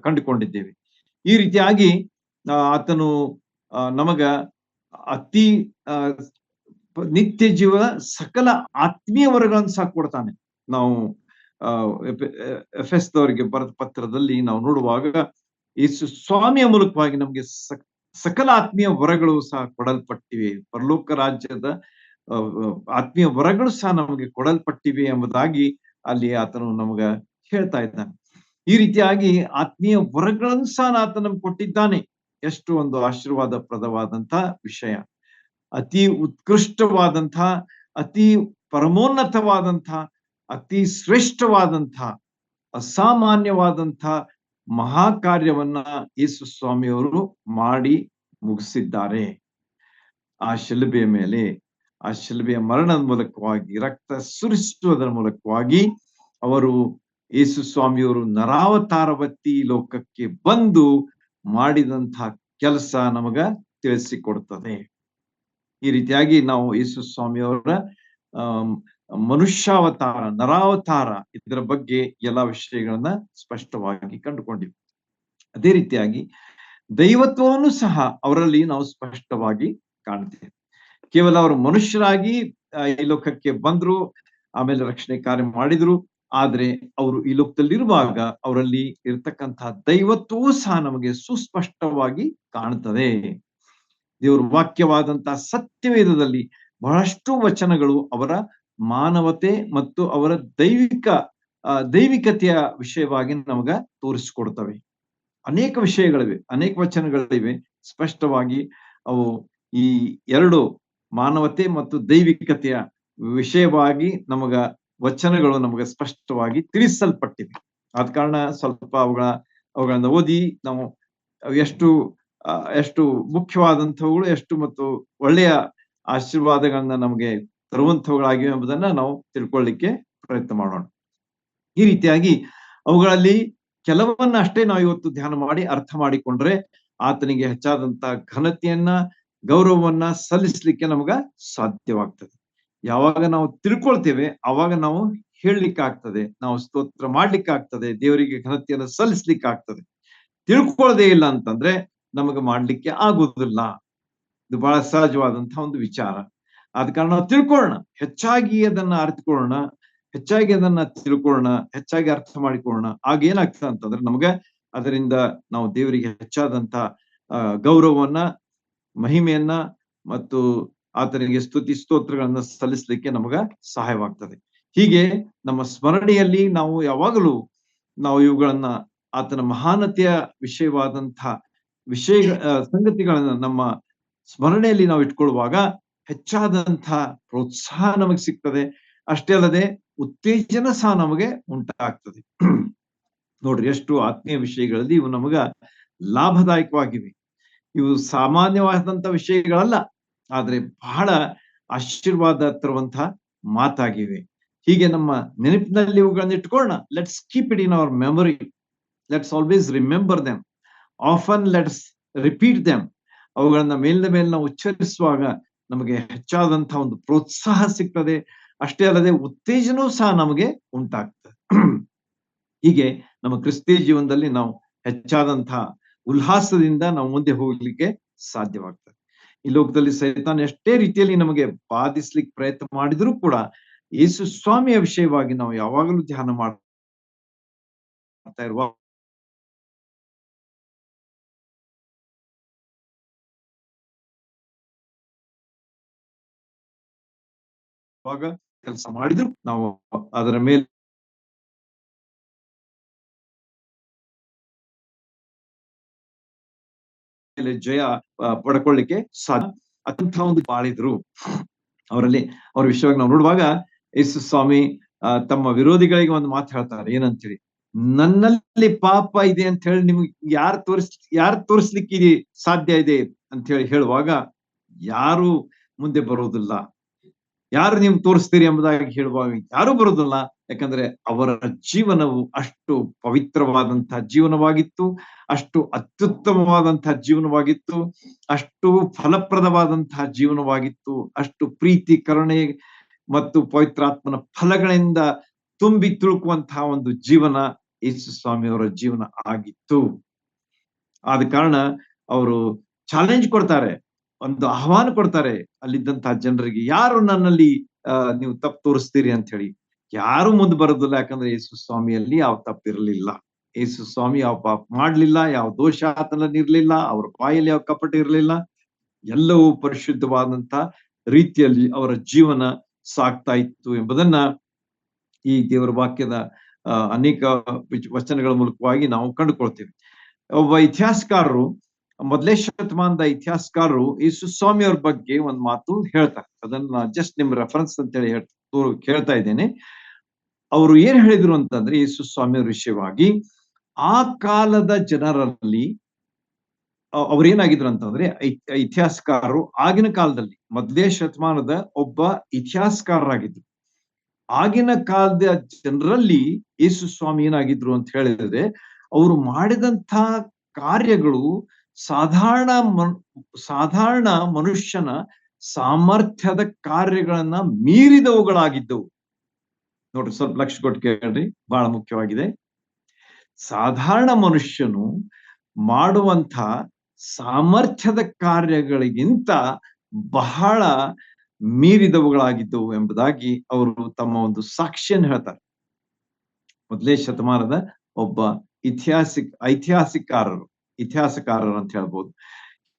ಕಂಡುಕೊಂಡಿದ್ದೇವೆ. ಈ ರೀತಿಯಾಗಿ ಆತನು ನಮಗ ಅತಿ ನಿತ್ಯ ಜೀವ ಸಕಲ ಆತ್ಮೀಯ ವರಗಳನ್ನು ಸಹ ಕೊಡ್ತಾನೆ. ನಾವು ಎಫೆಸದವರಿಗೆ ಬರೆದ ಪತ್ರದಲ್ಲಿ ನಾವು ನೋಡುವಾಗ ಯೇಸು ಸ್ವಾಮಿಯ ಮೂಲಕವಾಗಿ ನಮಗೆ ಸಕಲ ಆತ್ಮೀಯ ವರಗಳು ಸಹ ಕೊಡಲ್ಪಟ್ಟಿವೆ. ಪರಲೋಕ ರಾಜ್ಯದ ಆತ್ಮೀಯ ವರಗಳು ಸಹ ನಮಗೆ ಕೊಡಲ್ಪಟ್ಟಿವೆ ಎಂಬುದಾಗಿ ಅಲ್ಲಿ ಆತನು ನಮಗ ಹೇಳ್ತಾ ಇದ್ದಾನೆ. ಈ ರೀತಿಯಾಗಿ ಆತ್ಮೀಯ ವರಗಳನ್ನು ಸಹ ಆತ ನಮ್ಗೆ ಕೊಟ್ಟಿದ್ದಾನೆ. ಎಷ್ಟು ಒಂದು ಆಶೀರ್ವಾದಪ್ರದವಾದಂತಹ ವಿಷಯ. ಅತಿ ಉತ್ಕೃಷ್ಟವಾದಂತಹ, ಅತಿ ಪರಮೋನ್ನತವಾದಂತಹ, ಅತಿ ಶ್ರೇಷ್ಠವಾದಂತಹ, ಅಸಾಮಾನ್ಯವಾದಂತಹ ಮಹಾ ಕಾರ್ಯವನ್ನ ಯೇಸು ಸ್ವಾಮಿಯವರು ಮಾಡಿ ಮುಗಿಸಿದ್ದಾರೆ. ಆ ಶಿಲುಬೆಯ ಮೇಲೆ, ಆ ಶಿಲುಬೆಯ ಮರಣದ ಮೂಲಕವಾಗಿ, ರಕ್ತ ಸುರಿಸುವುದರ ಮೂಲಕವಾಗಿ ಅವರು ಯೇಸು ಸ್ವಾಮಿಯವರು ನರಾವತಾರವತ್ತಿ ಲೋಕಕ್ಕೆ ಬಂದು ಮಾಡಿದಂತಹ ಕೆಲಸ ನಮಗ ತಿಳಿಸಿಕೊಡ್ತದೆ. ಈ ರೀತಿಯಾಗಿ ನಾವು ಯೇಸು ಸ್ವಾಮಿಯವರ ಮನುಷ್ಯಾವತಾರ, ನರಾವತಾರ, ಇದರ ಬಗ್ಗೆ ಎಲ್ಲಾ ವಿಷಯಗಳನ್ನ ಸ್ಪಷ್ಟವಾಗಿ ಕಂಡುಕೊಂಡಿವಿ. ಅದೇ ರೀತಿಯಾಗಿ ದೈವತ್ವವನ್ನು ಸಹ ಅವರಲ್ಲಿ ನಾವು ಸ್ಪಷ್ಟವಾಗಿ ಕಾಣ್ತೇವೆ. ಕೇವಲ ಅವರು ಮನುಷ್ಯರಾಗಿ ಈ ಲೋಕಕ್ಕೆ ಬಂದ್ರು, ಆಮೇಲೆ ರಕ್ಷಣೆ ಕಾರ್ಯ ಮಾಡಿದ್ರು. ಆದ್ರೆ ಅವರು ಈ ಲೋಕದಲ್ಲಿರುವಾಗ ಅವರಲ್ಲಿ ಇರ್ತಕ್ಕಂತಹ ದೈವತ್ವವೂ ಸಹ ನಮಗೆ ಸುಸ್ಪಷ್ಟವಾಗಿ ಕಾಣುತ್ತದೆ. ದೇವರ ವಾಕ್ಯವಾದಂತಹ ಸತ್ಯವೇದದಲ್ಲಿ ಬಹಳಷ್ಟು ವಚನಗಳು ಅವರ ಮಾನವತೆ ಮತ್ತು ಅವರ ದೈವಿಕತೆಯ ವಿಷಯವಾಗಿ ನಮಗ ತೋರಿಸಿಕೊಡ್ತವೆ. ಅನೇಕ ವಿಷಯಗಳಿವೆ, ಅನೇಕ ವಚನಗಳಿವೆ. ಸ್ಪಷ್ಟವಾಗಿ ಅವು ಈ ಎರಡು ಮಾನವತೆ ಮತ್ತು ದೈವಿಕತೆಯ ವಿಷಯವಾಗಿ ವಚನಗಳು ನಮಗೆ ಸ್ಪಷ್ಟವಾಗಿ ತಿಳಿಸಲ್ಪಟ್ಟಿವೆ. ಆದ ಕಾರಣ ಸ್ವಲ್ಪ ಅವುಗಳನ್ನ ಓದಿ ನಾವು ಎಷ್ಟು ಮುಖ್ಯವಾದಂಥವುಗಳು, ಎಷ್ಟು ಮತ್ತು ಒಳ್ಳೆಯ ಆಶೀರ್ವಾದಗಳನ್ನ ನಮಗೆ ತರುವಂಥವುಗಳಾಗಿವೆ ಎಂಬುದನ್ನ ನಾವು ತಿಳ್ಕೊಳ್ಳಿಕ್ಕೆ ಪ್ರಯತ್ನ ಮಾಡೋಣ. ಈ ರೀತಿಯಾಗಿ ಅವುಗಳಲ್ಲಿ ಕೆಲವನ್ನ ಅಷ್ಟೇ ನಾವು ಇವತ್ತು ಧ್ಯಾನ ಮಾಡಿ ಅರ್ಥ ಮಾಡಿಕೊಂಡ್ರೆ ಆತನಿಗೆ ಹೆಚ್ಚಾದಂತ ಘನತೆಯನ್ನ, ಗೌರವವನ್ನ ಸಲ್ಲಿಸ್ಲಿಕ್ಕೆ ನಮಗ ಸಾಧ್ಯವಾಗ್ತದೆ. ಯಾವಾಗ ನಾವು ತಿಳ್ಕೊಳ್ತೇವೆ ಆವಾಗ ನಾವು ಹೇಳಲಿಕ್ಕೆ ಆಗ್ತದೆ, ನಾವು ಸ್ತೋತ್ರ ಮಾಡ್ಲಿಕ್ಕೆ ಆಗ್ತದೆ, ದೇವರಿಗೆ ಘನತೆಯನ್ನು ಸಲ್ಲಿಸ್ಲಿಕ್ಕೆ ಆಗ್ತದೆ. ತಿಳ್ಕೊಳ್ಳೋದೇ ಇಲ್ಲ ಅಂತಂದ್ರೆ ನಮಗೆ ಮಾಡ್ಲಿಕ್ಕೆ ಆಗುವುದಿಲ್ಲ. ಇದು ಬಹಳ ಸಹಜವಾದಂತಹ ಒಂದು ವಿಚಾರ. ಆದ ಕಾರಣ ನಾವು ತಿಳ್ಕೊಳ್ಳೋಣ, ಹೆಚ್ಚಾಗಿ ಅದನ್ನ ಅರಿತುಕೊಳ್ಳೋಣ, ಹೆಚ್ಚಾಗಿ ಅದನ್ನ ತಿಳ್ಕೊಳ್ಳೋಣ, ಹೆಚ್ಚಾಗಿ ಅರ್ಥ ಮಾಡಿಕೊಳ್ಳೋಣ. ಆಗ ಏನಾಗ್ತದೆ ಅಂತಂದ್ರೆ ನಮ್ಗೆ ಅದರಿಂದ ನಾವು ದೇವರಿಗೆ ಹೆಚ್ಚಾದಂತ ಗೌರವವನ್ನ, ಮಹಿಮೆಯನ್ನ ಮತ್ತು ಆತನಿಗೆ ಸ್ತುತಿ ಸ್ತೋತ್ರಗಳನ್ನ ಸಲ್ಲಿಸಲಿಕ್ಕೆ ನಮಗ ಸಹಾಯವಾಗ್ತದೆ. ಹೀಗೆ ನಮ್ಮ ಸ್ಮರಣೆಯಲ್ಲಿ ನಾವು ಯಾವಾಗಲೂ ಇವುಗಳನ್ನ, ಆತನ ಮಹಾನತೆಯ ವಿಷಯವಾದಂತಹ ಸಂಗತಿಗಳನ್ನ ನಮ್ಮ ಸ್ಮರಣೆಯಲ್ಲಿ ನಾವು ಇಟ್ಕೊಳ್ಳುವಾಗ ಹೆಚ್ಚಾದಂತಹ ಪ್ರೋತ್ಸಾಹ ನಮಗೆ ಸಿಗ್ತದೆ. ಅಷ್ಟೇ ಅಲ್ಲದೆ ಉತ್ತೇಜನ ಸಹ ನಮಗೆ ಉಂಟಾಗ್ತದೆ. ನೋಡ್ರಿ, ಎಷ್ಟು ಆತ್ಮೀಯ ವಿಷಯಗಳಲ್ಲಿ ಇವು ನಮಗ ಲಾಭದಾಯಕವಾಗಿವೆ. ಇವು ಸಾಮಾನ್ಯವಾದಂತಹ ವಿಷಯಗಳಲ್ಲ, ಆದ್ರೆ ಬಹಳ ಆಶೀರ್ವಾದ ತರುವಂತಹ ಮಾತಾಗಿವೆ. ಹೀಗೆ ನಮ್ಮ ನೆನಪಿನಲ್ಲಿ ಇವುಗಳನ್ನ ಇಟ್ಕೊಳ್ಳೋಣ. Let's keep it in our memory. Let's always remember them. Often let's repeat them. ಅವುಗಳನ್ನ ಮೇಲಿನ ಮೇಲೆ ನಾವು ಉಚ್ಚರಿಸುವಾಗ ನಮಗೆ ಹೆಚ್ಚಾದಂತಹ ಒಂದು ಪ್ರೋತ್ಸಾಹ ಸಿಗ್ತದೆ. ಅಷ್ಟೇ ಅಲ್ಲದೆ ಉತ್ತೇಜನವೂ ಸಹ ನಮಗೆ ಉಂಟಾಗ್ತದೆ. ಹೀಗೆ ನಮ್ಮ ಕ್ರಿಸ್ತೀಯ ಜೀವನದಲ್ಲಿ ನಾವು ಹೆಚ್ಚಾದಂತಹ ಉಲ್ಲಾಸದಿಂದ ನಾವು ಮುಂದೆ ಹೋಗ್ಲಿಕ್ಕೆ ಸಾಧ್ಯವಾಗ್ತದೆ. ಈ ಲೋಕದಲ್ಲಿ ಸೈತಾನ್ ಎಷ್ಟೇ ರೀತಿಯಲ್ಲಿ ನಮಗೆ ಬಾಧಿಸ್ಲಿಕ್ಕೆ ಪ್ರಯತ್ನ ಮಾಡಿದ್ರು ಕೂಡ ಯೇಸು ಸ್ವಾಮಿಯ ವಿಷಯವಾಗಿ ನಾವು ಯಾವಾಗಲೂ ಧ್ಯಾನ ಮಾಡ್ತಾ ಇರುವಾಗ ಕೆಲಸ ಮಾಡಿದ್ರು ನಾವು ಅದರ ಮೇಲೆ ಜಯ ಪಡ್ಕೊಳ್ಳಿಕ್ಕೆ ಸಾಧ್ಯ. ಅಂಥ ಒಂದು ಬಾಳಿದ್ರು ಅವರಲ್ಲಿ. ಅವ್ರ ವಿಷಯವಾಗಿ ನಾವು ನೋಡುವಾಗ ಯೇಸು ಸ್ವಾಮಿ ತಮ್ಮ ವಿರೋಧಿಗಳಿಗೆ ಒಂದು ಮಾತು ಹೇಳ್ತಾರೆ, ಏನಂತೇಳಿ, ನನ್ನಲ್ಲಿ ಪಾಪ ಇದೆ ಅಂತ ಹೇಳಿ ನಿಮ್ಗೆ ಯಾರು ತೋರಿಸ್ಲಿಕ್ಕೆ ಸಾಧ್ಯ ಇದೆ ಅಂತ ಹೇಳುವಾಗ ಯಾರು ಮುಂದೆ ಬರೋದಿಲ್ಲ. ಯಾರು ನೀವು ತೋರಿಸ್ತೀರಿ ಎಂಬುದಾಗಿ ಹೇಳುವಾಗ ಯಾರು ಬರೋದಿಲ್ಲ. ಯಾಕಂದ್ರೆ ಅವರ ಜೀವನವು ಅಷ್ಟು ಪವಿತ್ರವಾದಂತಹ ಜೀವನವಾಗಿತ್ತು, ಅಷ್ಟು ಅತ್ಯುತ್ತಮವಾದಂತಹ ಜೀವನವಾಗಿತ್ತು, ಅಷ್ಟು ಫಲಪ್ರದವಾದಂತಹ ಜೀವನವಾಗಿತ್ತು, ಅಷ್ಟು ಪ್ರೀತಿ, ಕರುಣೆ ಮತ್ತು ಪವಿತ್ರಾತ್ಮನ ಫಲಗಳಿಂದ ತುಂಬಿ ತುಳುಕುವಂತಹ ಒಂದು ಜೀವನ ಯೇಸು ಸ್ವಾಮಿಯವರ ಜೀವನ ಆಗಿತ್ತು. ಆದ ಕಾರಣ ಅವರು ಚಾಲೆಂಜ್ ಕೊಡ್ತಾರೆ, ಒಂದು ಆಹ್ವಾನ ಕೊಡ್ತಾರೆ ಅಲ್ಲಿದ್ದಂತಹ ಜನರಿಗೆ, ಯಾರು ನನ್ನಲ್ಲಿ ನೀವು ತಪ್ಪು ತೋರಿಸ್ತೀರಿ ಅಂತ ಹೇಳಿ. ಯಾರು ಮುಂದೆ ಬರೋದಿಲ್ಲ. ಯಾಕಂದ್ರೆ ಯೇಸು ಸ್ವಾಮಿಯಲ್ಲಿ ಯಾವ ತಪ್ಪಿರಲಿಲ್ಲ. ಯೇಸು ಸ್ವಾಮಿ ಯಾವ ಪಾಪ ಮಾಡ್ಲಿಲ್ಲ, ಯಾವ ದೋಷ ಆತನಲ್ಲಿ ಇರ್ಲಿಲ್ಲ, ಅವ್ರ ಬಾಯಲ್ಲಿ ಯಾವ ಕಪಟ ಇರಲಿಲ್ಲ. ಎಲ್ಲವೂ ಪರಿಶುದ್ಧವಾದಂತ ರೀತಿಯಲ್ಲಿ ಅವರ ಜೀವನ ಸಾಗ್ತಾ ಇತ್ತು ಎಂಬುದನ್ನ ಈ ದೇವರ ವಾಕ್ಯದ ಅನೇಕ ವಚನಗಳ ಮೂಲಕವಾಗಿ ನಾವು ಕಂಡುಕೊಳ್ತೇವೆ. ಒಬ್ಬ ಇತಿಹಾಸಕಾರರು, ಮೊದಲೇ ಶತಮಾನದ ಇತಿಹಾಸಕಾರರು ಯೇಸು ಸ್ವಾಮಿ ಅವ್ರ ಬಗ್ಗೆ ಒಂದು ಮಾತು ಹೇಳ್ತಾರೆ. ಅದನ್ನ ಜಸ್ಟ್ ನಿಮ್ ರೆಫರೆನ್ಸ್ ಅಂತ ಹೇಳಿ ಹೇಳ್ತಾ ಇದ್ದೇನೆ. ಅವರು ಏನ್ ಹೇಳಿದ್ರು ಅಂತಂದ್ರೆ, ಯೇಸು ಸ್ವಾಮಿ ಅವ್ರ ವಿಷಯವಾಗಿ ಆ ಕಾಲದ ಜನರಲ್ಲಿ ಅವ್ರೇನಾಗಿದ್ರು ಅಂತಂದ್ರೆ, ಇತಿಹಾಸಕಾರರು ಆಗಿನ ಕಾಲದಲ್ಲಿ ಮೊದಲೇ ಶತಮಾನದ ಒಬ್ಬ ಇತಿಹಾಸಕಾರರಾಗಿದ್ರು. ಆಗಿನ ಕಾಲದ ಜನರಲ್ಲಿ ಯೇಸು ಸ್ವಾಮಿ ಏನಾಗಿದ್ರು ಅಂತ ಹೇಳಿದ್ರೆ, ಅವರು ಮಾಡಿದಂತ ಕಾರ್ಯಗಳು ಸಾಧಾರಣ ಮನುಷ್ಯನ ಸಾಮರ್ಥ್ಯದ ಕಾರ್ಯಗಳನ್ನ ಮೀರಿದವುಗಳಾಗಿದ್ದವು. ನೋಡ್ರಿ, ಸ್ವಲ್ಪ ಲಕ್ಷ ಕೊಟ್ಟು ಕೇಳ್ರಿ, ಬಹಳ ಮುಖ್ಯವಾಗಿದೆ. ಸಾಧಾರಣ ಮನುಷ್ಯನು ಮಾಡುವಂತ ಸಾಮರ್ಥ್ಯದ ಕಾರ್ಯಗಳಿಗಿಂತ ಬಹಳ ಮೀರಿದವುಗಳಾಗಿದ್ದವು ಎಂಬುದಾಗಿ ಅವರು ತಮ್ಮ ಒಂದು ಸಾಕ್ಷಿಯನ್ನು ಹೇಳ್ತಾರೆ. ಮೊದಲೇ ಶತಮಾನದ ಒಬ್ಬ ಇತಿಹಾಸಕಾರರು ಅಂತ ಹೇಳ್ಬೋದು.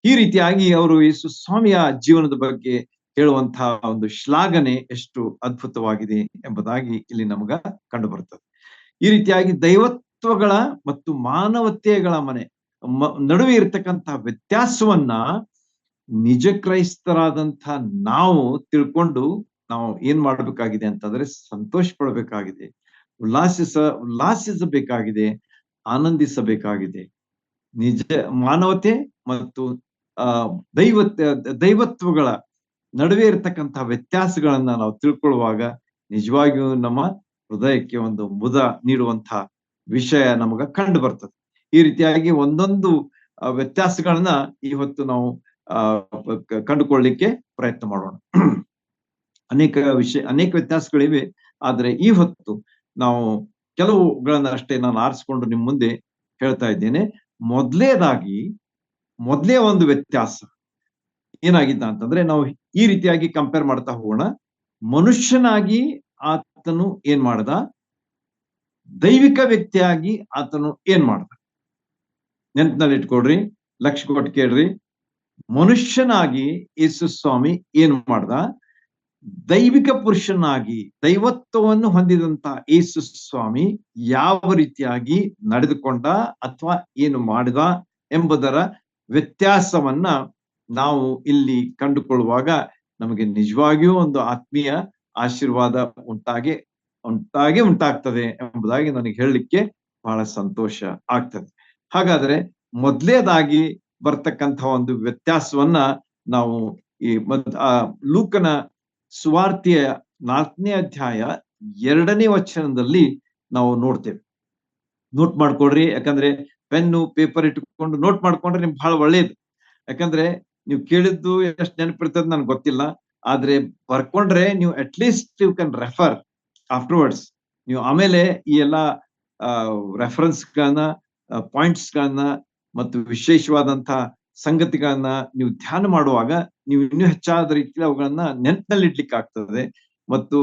ಈ ರೀತಿಯಾಗಿ ಅವರು ಯೇಸು ಸ್ವಾಮಿಯ ಜೀವನದ ಬಗ್ಗೆ ಹೇಳುವಂತಹ ಒಂದು ಶ್ಲಾಘನೆ ಎಷ್ಟು ಅದ್ಭುತವಾಗಿದೆ ಎಂಬುದಾಗಿ ಇಲ್ಲಿ ನಮಗ ಕಂಡು ಬರುತ್ತದೆ. ಈ ರೀತಿಯಾಗಿ ದೈವತ್ವಗಳ ಮತ್ತು ಮಾನವತೆಗಳ ನಡುವೆ ಇರತಕ್ಕಂತಹ ವ್ಯತ್ಯಾಸವನ್ನ ನಿಜ ಕ್ರೈಸ್ತರಾದಂಥ ನಾವು ತಿಳ್ಕೊಂಡು ನಾವು ಏನ್ ಮಾಡ್ಬೇಕಾಗಿದೆ ಅಂತಂದ್ರೆ, ಸಂತೋಷ ಪಡಬೇಕಾಗಿದೆ, ಉಲ್ಲಾಸಿಸಬೇಕಾಗಿದೆ, ಆನಂದಿಸಬೇಕಾಗಿದೆ. ನಿಜ ಮಾನವತೆ ಮತ್ತು ದೈವತ್ವಗಳ ನಡುವೆ ಇರತಕ್ಕಂತಹ ವ್ಯತ್ಯಾಸಗಳನ್ನ ನಾವು ತಿಳ್ಕೊಳ್ಳುವಾಗ ನಿಜವಾಗಿಯೂ ನಮ್ಮ ಹೃದಯಕ್ಕೆ ಒಂದು ಮುದ ನೀಡುವಂತಹ ವಿಷಯ ನಮಗ ಕಂಡು ಬರ್ತದೆ. ಈ ರೀತಿಯಾಗಿ ಒಂದೊಂದು ವ್ಯತ್ಯಾಸಗಳನ್ನ ಇವತ್ತು ನಾವು ಕಂಡುಕೊಳ್ಳಲಿಕ್ಕೆ ಪ್ರಯತ್ನ ಮಾಡೋಣ. ಅನೇಕ ವ್ಯತ್ಯಾಸಗಳಿವೆ. ಆದ್ರೆ ಈ ಹೊತ್ತು ನಾವು ಕೆಲವುಗಳನ್ನ ಅಷ್ಟೇ ನಾನು ಆರಿಸಿಕೊಂಡು ನಿಮ್ ಮುಂದೆ ಹೇಳ್ತಾ ಇದ್ದೇನೆ. ಮೊದಲೇ ಒಂದು ವ್ಯತ್ಯಾಸ ಏನಾಗಿದ್ದ ಅಂತಂದ್ರೆ, ನಾವು ಈ ರೀತಿಯಾಗಿ ಕಂಪೇರ್ ಮಾಡ್ತಾ ಹೋಗೋಣ. ಮನುಷ್ಯನಾಗಿ ಆತನು ಏನ್ ಮಾಡ್ದ, ದೈವಿಕ ವ್ಯಕ್ತಿಯಾಗಿ ಆತನು ಏನ್ ಮಾಡ್ದ. ನೆನಪಿನಲ್ಲಿ ಇಟ್ಕೊಡ್ರಿ, ಲಕ್ಷ ಕೊಟ್ಟು ಕೇಳ್ರಿ. ಮನುಷ್ಯನಾಗಿ ಯೇಸು ಸ್ವಾಮಿ ಏನ್ ಮಾಡ್ದ, ದೈವಿಕ ಪುರುಷನಾಗಿ ದೈವತ್ವವನ್ನು ಹೊಂದಿದಂತ ಯೇಸು ಸ್ವಾಮಿ ಯಾವ ರೀತಿಯಾಗಿ ನಡೆದುಕೊಂಡ ಅಥವಾ ಏನು ಮಾಡಿದ ಎಂಬುದರ ವ್ಯತ್ಯಾಸವನ್ನ ನಾವು ಇಲ್ಲಿ ಕಂಡುಕೊಳ್ಳುವಾಗ ನಮಗೆ ನಿಜವಾಗಿಯೂ ಒಂದು ಆತ್ಮೀಯ ಆಶೀರ್ವಾದ ಉಂಟಾಗ್ತದೆ ಎಂಬುದಾಗಿ ನನಗೆ ಹೇಳಲಿಕ್ಕೆ ಬಹಳ ಸಂತೋಷ ಆಗ್ತದೆ. ಹಾಗಾದ್ರೆ ಮೊದಲೇದಾಗಿ ಬರ್ತಕ್ಕಂತಹ ಒಂದು ವ್ಯತ್ಯಾಸವನ್ನ ನಾವು ಈ ಲೂಕನ ಸುವಾರ್ತೆಯ 4ನೇ ಅಧ್ಯಾಯ 2ನೇ ವಚನದಲ್ಲಿ ನಾವು ನೋಡ್ತೇವೆ. ನೋಟ್ ಮಾಡ್ಕೊಡ್ರಿ, ಯಾಕಂದ್ರೆ ಪೆನ್ನು ಪೇಪರ್ ಇಟ್ಕೊಂಡು ನೋಟ್ ಮಾಡ್ಕೊಂಡ್ರೆ ನಿಮ್ಗೆ ಬಹಳ ಒಳ್ಳೇದು. ಯಾಕಂದ್ರೆ ನೀವು ಕೇಳಿದ್ದು ಎಷ್ಟು ನೆನಪಿರ್ತದೆ ನನ್ಗೆ ಗೊತ್ತಿಲ್ಲ, ಆದ್ರೆ ಬರ್ಕೊಂಡ್ರೆ ನೀವು at least you can refer afterwards. ನೀವು ಆಮೇಲೆ ಈ ಎಲ್ಲ ರೆಫರೆನ್ಸ್ ಗಳನ್ನ, ಪಾಯಿಂಟ್ಸ್ ಗಳನ್ನ ಮತ್ತು ವಿಶೇಷವಾದಂತಹ ಸಂಗತಿಗಳನ್ನ ನೀವು ಧ್ಯಾನ ಮಾಡುವಾಗ ನೀವು ಇನ್ನೂ ಹೆಚ್ಚಾದ ರೀತಿಯಲ್ಲಿ ಅವುಗಳನ್ನ ನೆನಪಿನಲ್ಲಿಡ್ಲಿಕ್ಕೆ ಆಗ್ತದೆ ಮತ್ತು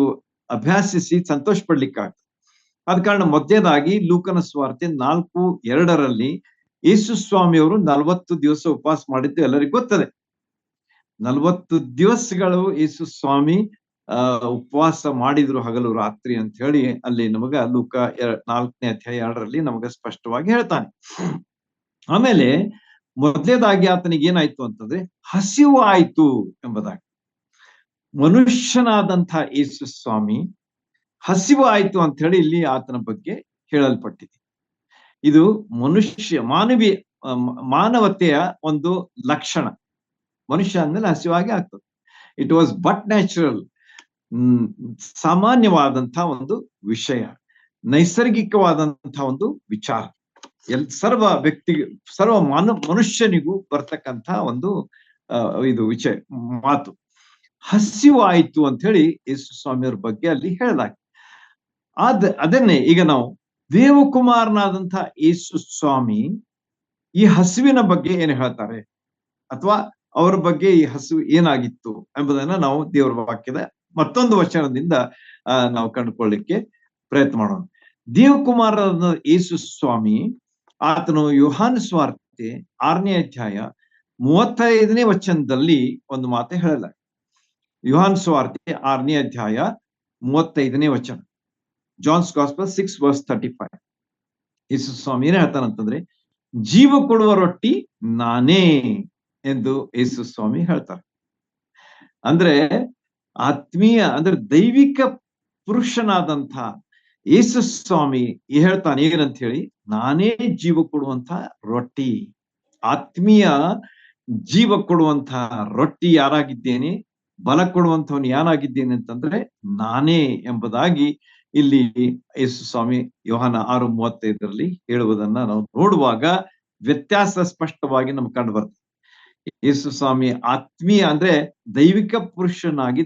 ಅಭ್ಯಾಸಿಸಿ ಸಂತೋಷ ಪಡ್ಲಿಕ್ಕೆ ಆಗ್ತದೆ. ಆದ ಕಾರಣ ಮೊದಲನೇದಾಗಿ ಲೂಕನ ಸುವಾರ್ತೆ 4:2 ಯೇಸು ಸ್ವಾಮಿಯವರು 40 ದಿವಸ ಉಪವಾಸ ಮಾಡಿದ್ದು ಎಲ್ಲರಿಗೂ ಗೊತ್ತದೆ. 40 ದಿವಸಗಳು ಯೇಸು ಸ್ವಾಮಿ ಉಪವಾಸ ಮಾಡಿದ್ರು ಹಗಲು ರಾತ್ರಿ ಅಂತ ಹೇಳಿ ಅಲ್ಲಿ ನಮಗ ಲೂಕ 4:2 ನಮಗ ಸ್ಪಷ್ಟವಾಗಿ ಹೇಳ್ತಾನೆ. ಆಮೇಲೆ ಮೊದಲನೇದಾಗಿ ಆತನಿಗೆ ಏನಾಯ್ತು ಅಂತಂದ್ರೆ ಹಸಿವು ಆಯ್ತು ಎಂಬುದಾಗಿ. ಮನುಷ್ಯನಾದಂಥ ಯೇಸು ಸ್ವಾಮಿ ಹಸಿವು ಆಯ್ತು ಅಂತ ಹೇಳಿ ಇಲ್ಲಿ ಆತನ ಬಗ್ಗೆ ಹೇಳಲ್ಪಟ್ಟಿದೆ. ಇದು ಮಾನವತೆಯ ಒಂದು ಲಕ್ಷಣ. ಮನುಷ್ಯ ಅಂದ್ಮೇಲೆ ಹಸಿವಾಗಿ ಆಗ್ತದೆ. ಇಟ್ ವಾಸ್ ಬಟ್ ನ್ಯಾಚುರಲ್, ಸಾಮಾನ್ಯವಾದಂತಹ ಒಂದು ವಿಷಯ, ನೈಸರ್ಗಿಕವಾದಂತಹ ಒಂದು ವಿಚಾರ, ಸರ್ವ ಮನುಷ್ಯನಿಗೂ ಬರ್ತಕ್ಕಂಥ ಒಂದು ಇದು ವಿಷಯ ಮಾತು. ಹಸಿವು ಆಯ್ತು ಅಂತ ಹೇಳಿ ಯೇಸು ಸ್ವಾಮಿಯವ್ರ ಬಗ್ಗೆ ಅಲ್ಲಿ ಹೇಳಿದಾಗ ಅದನ್ನೇ ಈಗ ನಾವು ದೇವಕುಮಾರನಾದಂಥ ಯೇಸು ಸ್ವಾಮಿ ಈ ಹಸಿವಿನ ಬಗ್ಗೆ ಏನು ಹೇಳ್ತಾರೆ ಅಥವಾ ಅವರ ಬಗ್ಗೆ ಈ ಹಸಿವು ಏನಾಗಿತ್ತು ಎಂಬುದನ್ನ ನಾವು ದೇವರ ವಾಕ್ಯದ ಮತ್ತೊಂದು ವಚನದಿಂದ ನಾವು ಕಂಡುಕೊಳ್ಳಿಕ್ಕೆ ಪ್ರಯತ್ನ ಮಾಡೋಣ. ದೇವಕುಮಾರನ ಯೇಸು ಸ್ವಾಮಿ ಆತನು ಯೋಹಾನ ಸುವಾರ್ತೆ 6:35 ವಚನದಲ್ಲಿ ಒಂದು ಮಾತು ಹೇಳಲ್ಲ. ಯೋಹಾನ ಸುವಾರ್ತೆ 6:35 ವಚನ, ಜಾನ್ಸ್ ಗಾಸ್ಪಲ್ 6:35. ಯೇಸು ಸ್ವಾಮಿ ಏನ್ ಹೇಳ್ತಾನಂತಂದ್ರೆ ಜೀವ ಕೊಡುವ ರೊಟ್ಟಿ ನಾನೇ ಎಂದು ಯೇಸು ಸ್ವಾಮಿ ಹೇಳ್ತಾರೆ. ಅಂದ್ರೆ ಆತ್ಮೀಯ ಅಂದ್ರೆ ದೈವಿಕ ಪುರುಷನಾದಂಥ ಯೇಸು ಸ್ವಾಮಿ ಹೇಳ್ತಾನೆ ಏನಂತ ಹೇಳಿ, ನಾನೇ ಜೀವ ಕೊಡುವಂತ ರೊಟ್ಟಿ, ಆತ್ಮೀಯ ಜೀವ ಕೊಡುವಂತ ರೊಟ್ಟಿ ಯಾರಾಗಿದ್ದೇನೆ, ಬಲ ಕೊಡುವಂತವನು ಯಾರಾಗಿದ್ದೇನೆ ಅಂತಂದ್ರೆ ನಾನೇ ಎಂಬುದಾಗಿ ಇಲ್ಲಿ ಯೇಸು ಸ್ವಾಮಿ ಯೋಹಾನ 6:35 ಹೇಳುವುದನ್ನ ನಾವು ನೋಡುವಾಗ ವ್ಯತ್ಯಾಸ ಸ್ಪಷ್ಟವಾಗಿ ನಮ್ಗೆ ಕಂಡು ಬರ್ತದೆ. ಯೇಸು ಸ್ವಾಮಿ ಆತ್ಮೀಯ ಅಂದ್ರೆ ದೈವಿಕ ಪುರುಷನಾಗಿ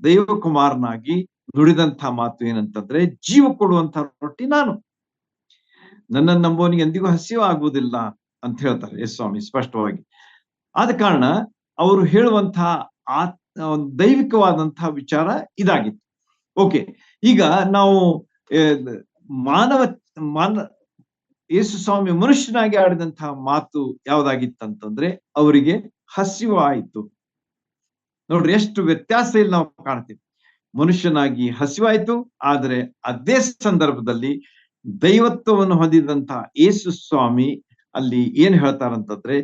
ದೈವಕುಮಾರನಾಗಿ ನುಡಿದಂತ ಮಾತು ಏನಂತಂದ್ರೆ ಜೀವ ಕೊಡುವಂತ ರೊಟ್ಟಿ ನಾನು, ನನ್ನನ್ನು ನಂಬೋನಿಗೆ ಎಂದಿಗೂ ಹಸಿವು ಆಗುವುದಿಲ್ಲ ಅಂತ ಹೇಳ್ತಾರೆ ಯೇಸು ಸ್ವಾಮಿ ಸ್ಪಷ್ಟವಾಗಿ. ಆದ ಕಾರಣ ಅವರು ಹೇಳುವಂತಹ ದೈವಿಕವಾದಂತಹ ವಿಚಾರ ಇದಾಗಿತ್ತು. ಓಕೆ, ಈಗ ನಾವು ಯೇಸು ಸ್ವಾಮಿ ಮನುಷ್ಯನಾಗಿ ಆಡಿದಂತಹ ಮಾತು ಯಾವ್ದಾಗಿತ್ತಂತಂದ್ರೆ ಅವರಿಗೆ ಹಸಿವು ಆಯ್ತು. ನೋಡ್ರಿ ಎಷ್ಟು ವ್ಯತ್ಯಾಸ ಇಲ್ಲಿ ನಾವು ಕಾಣ್ತೀವಿ. ಮನುಷ್ಯನಾಗಿ ಹಸಿವಾಯ್ತು, ಆದ್ರೆ ಅದೇ ಸಂದರ್ಭದಲ್ಲಿ ದೈವತ್ವವನ್ನು ಹೊಂದಿದಂತಹ ಯೇಸು ಸ್ವಾಮಿ ಅಲ್ಲಿ ಏನ್ ಹೇಳ್ತಾರಂತಂದ್ರೆ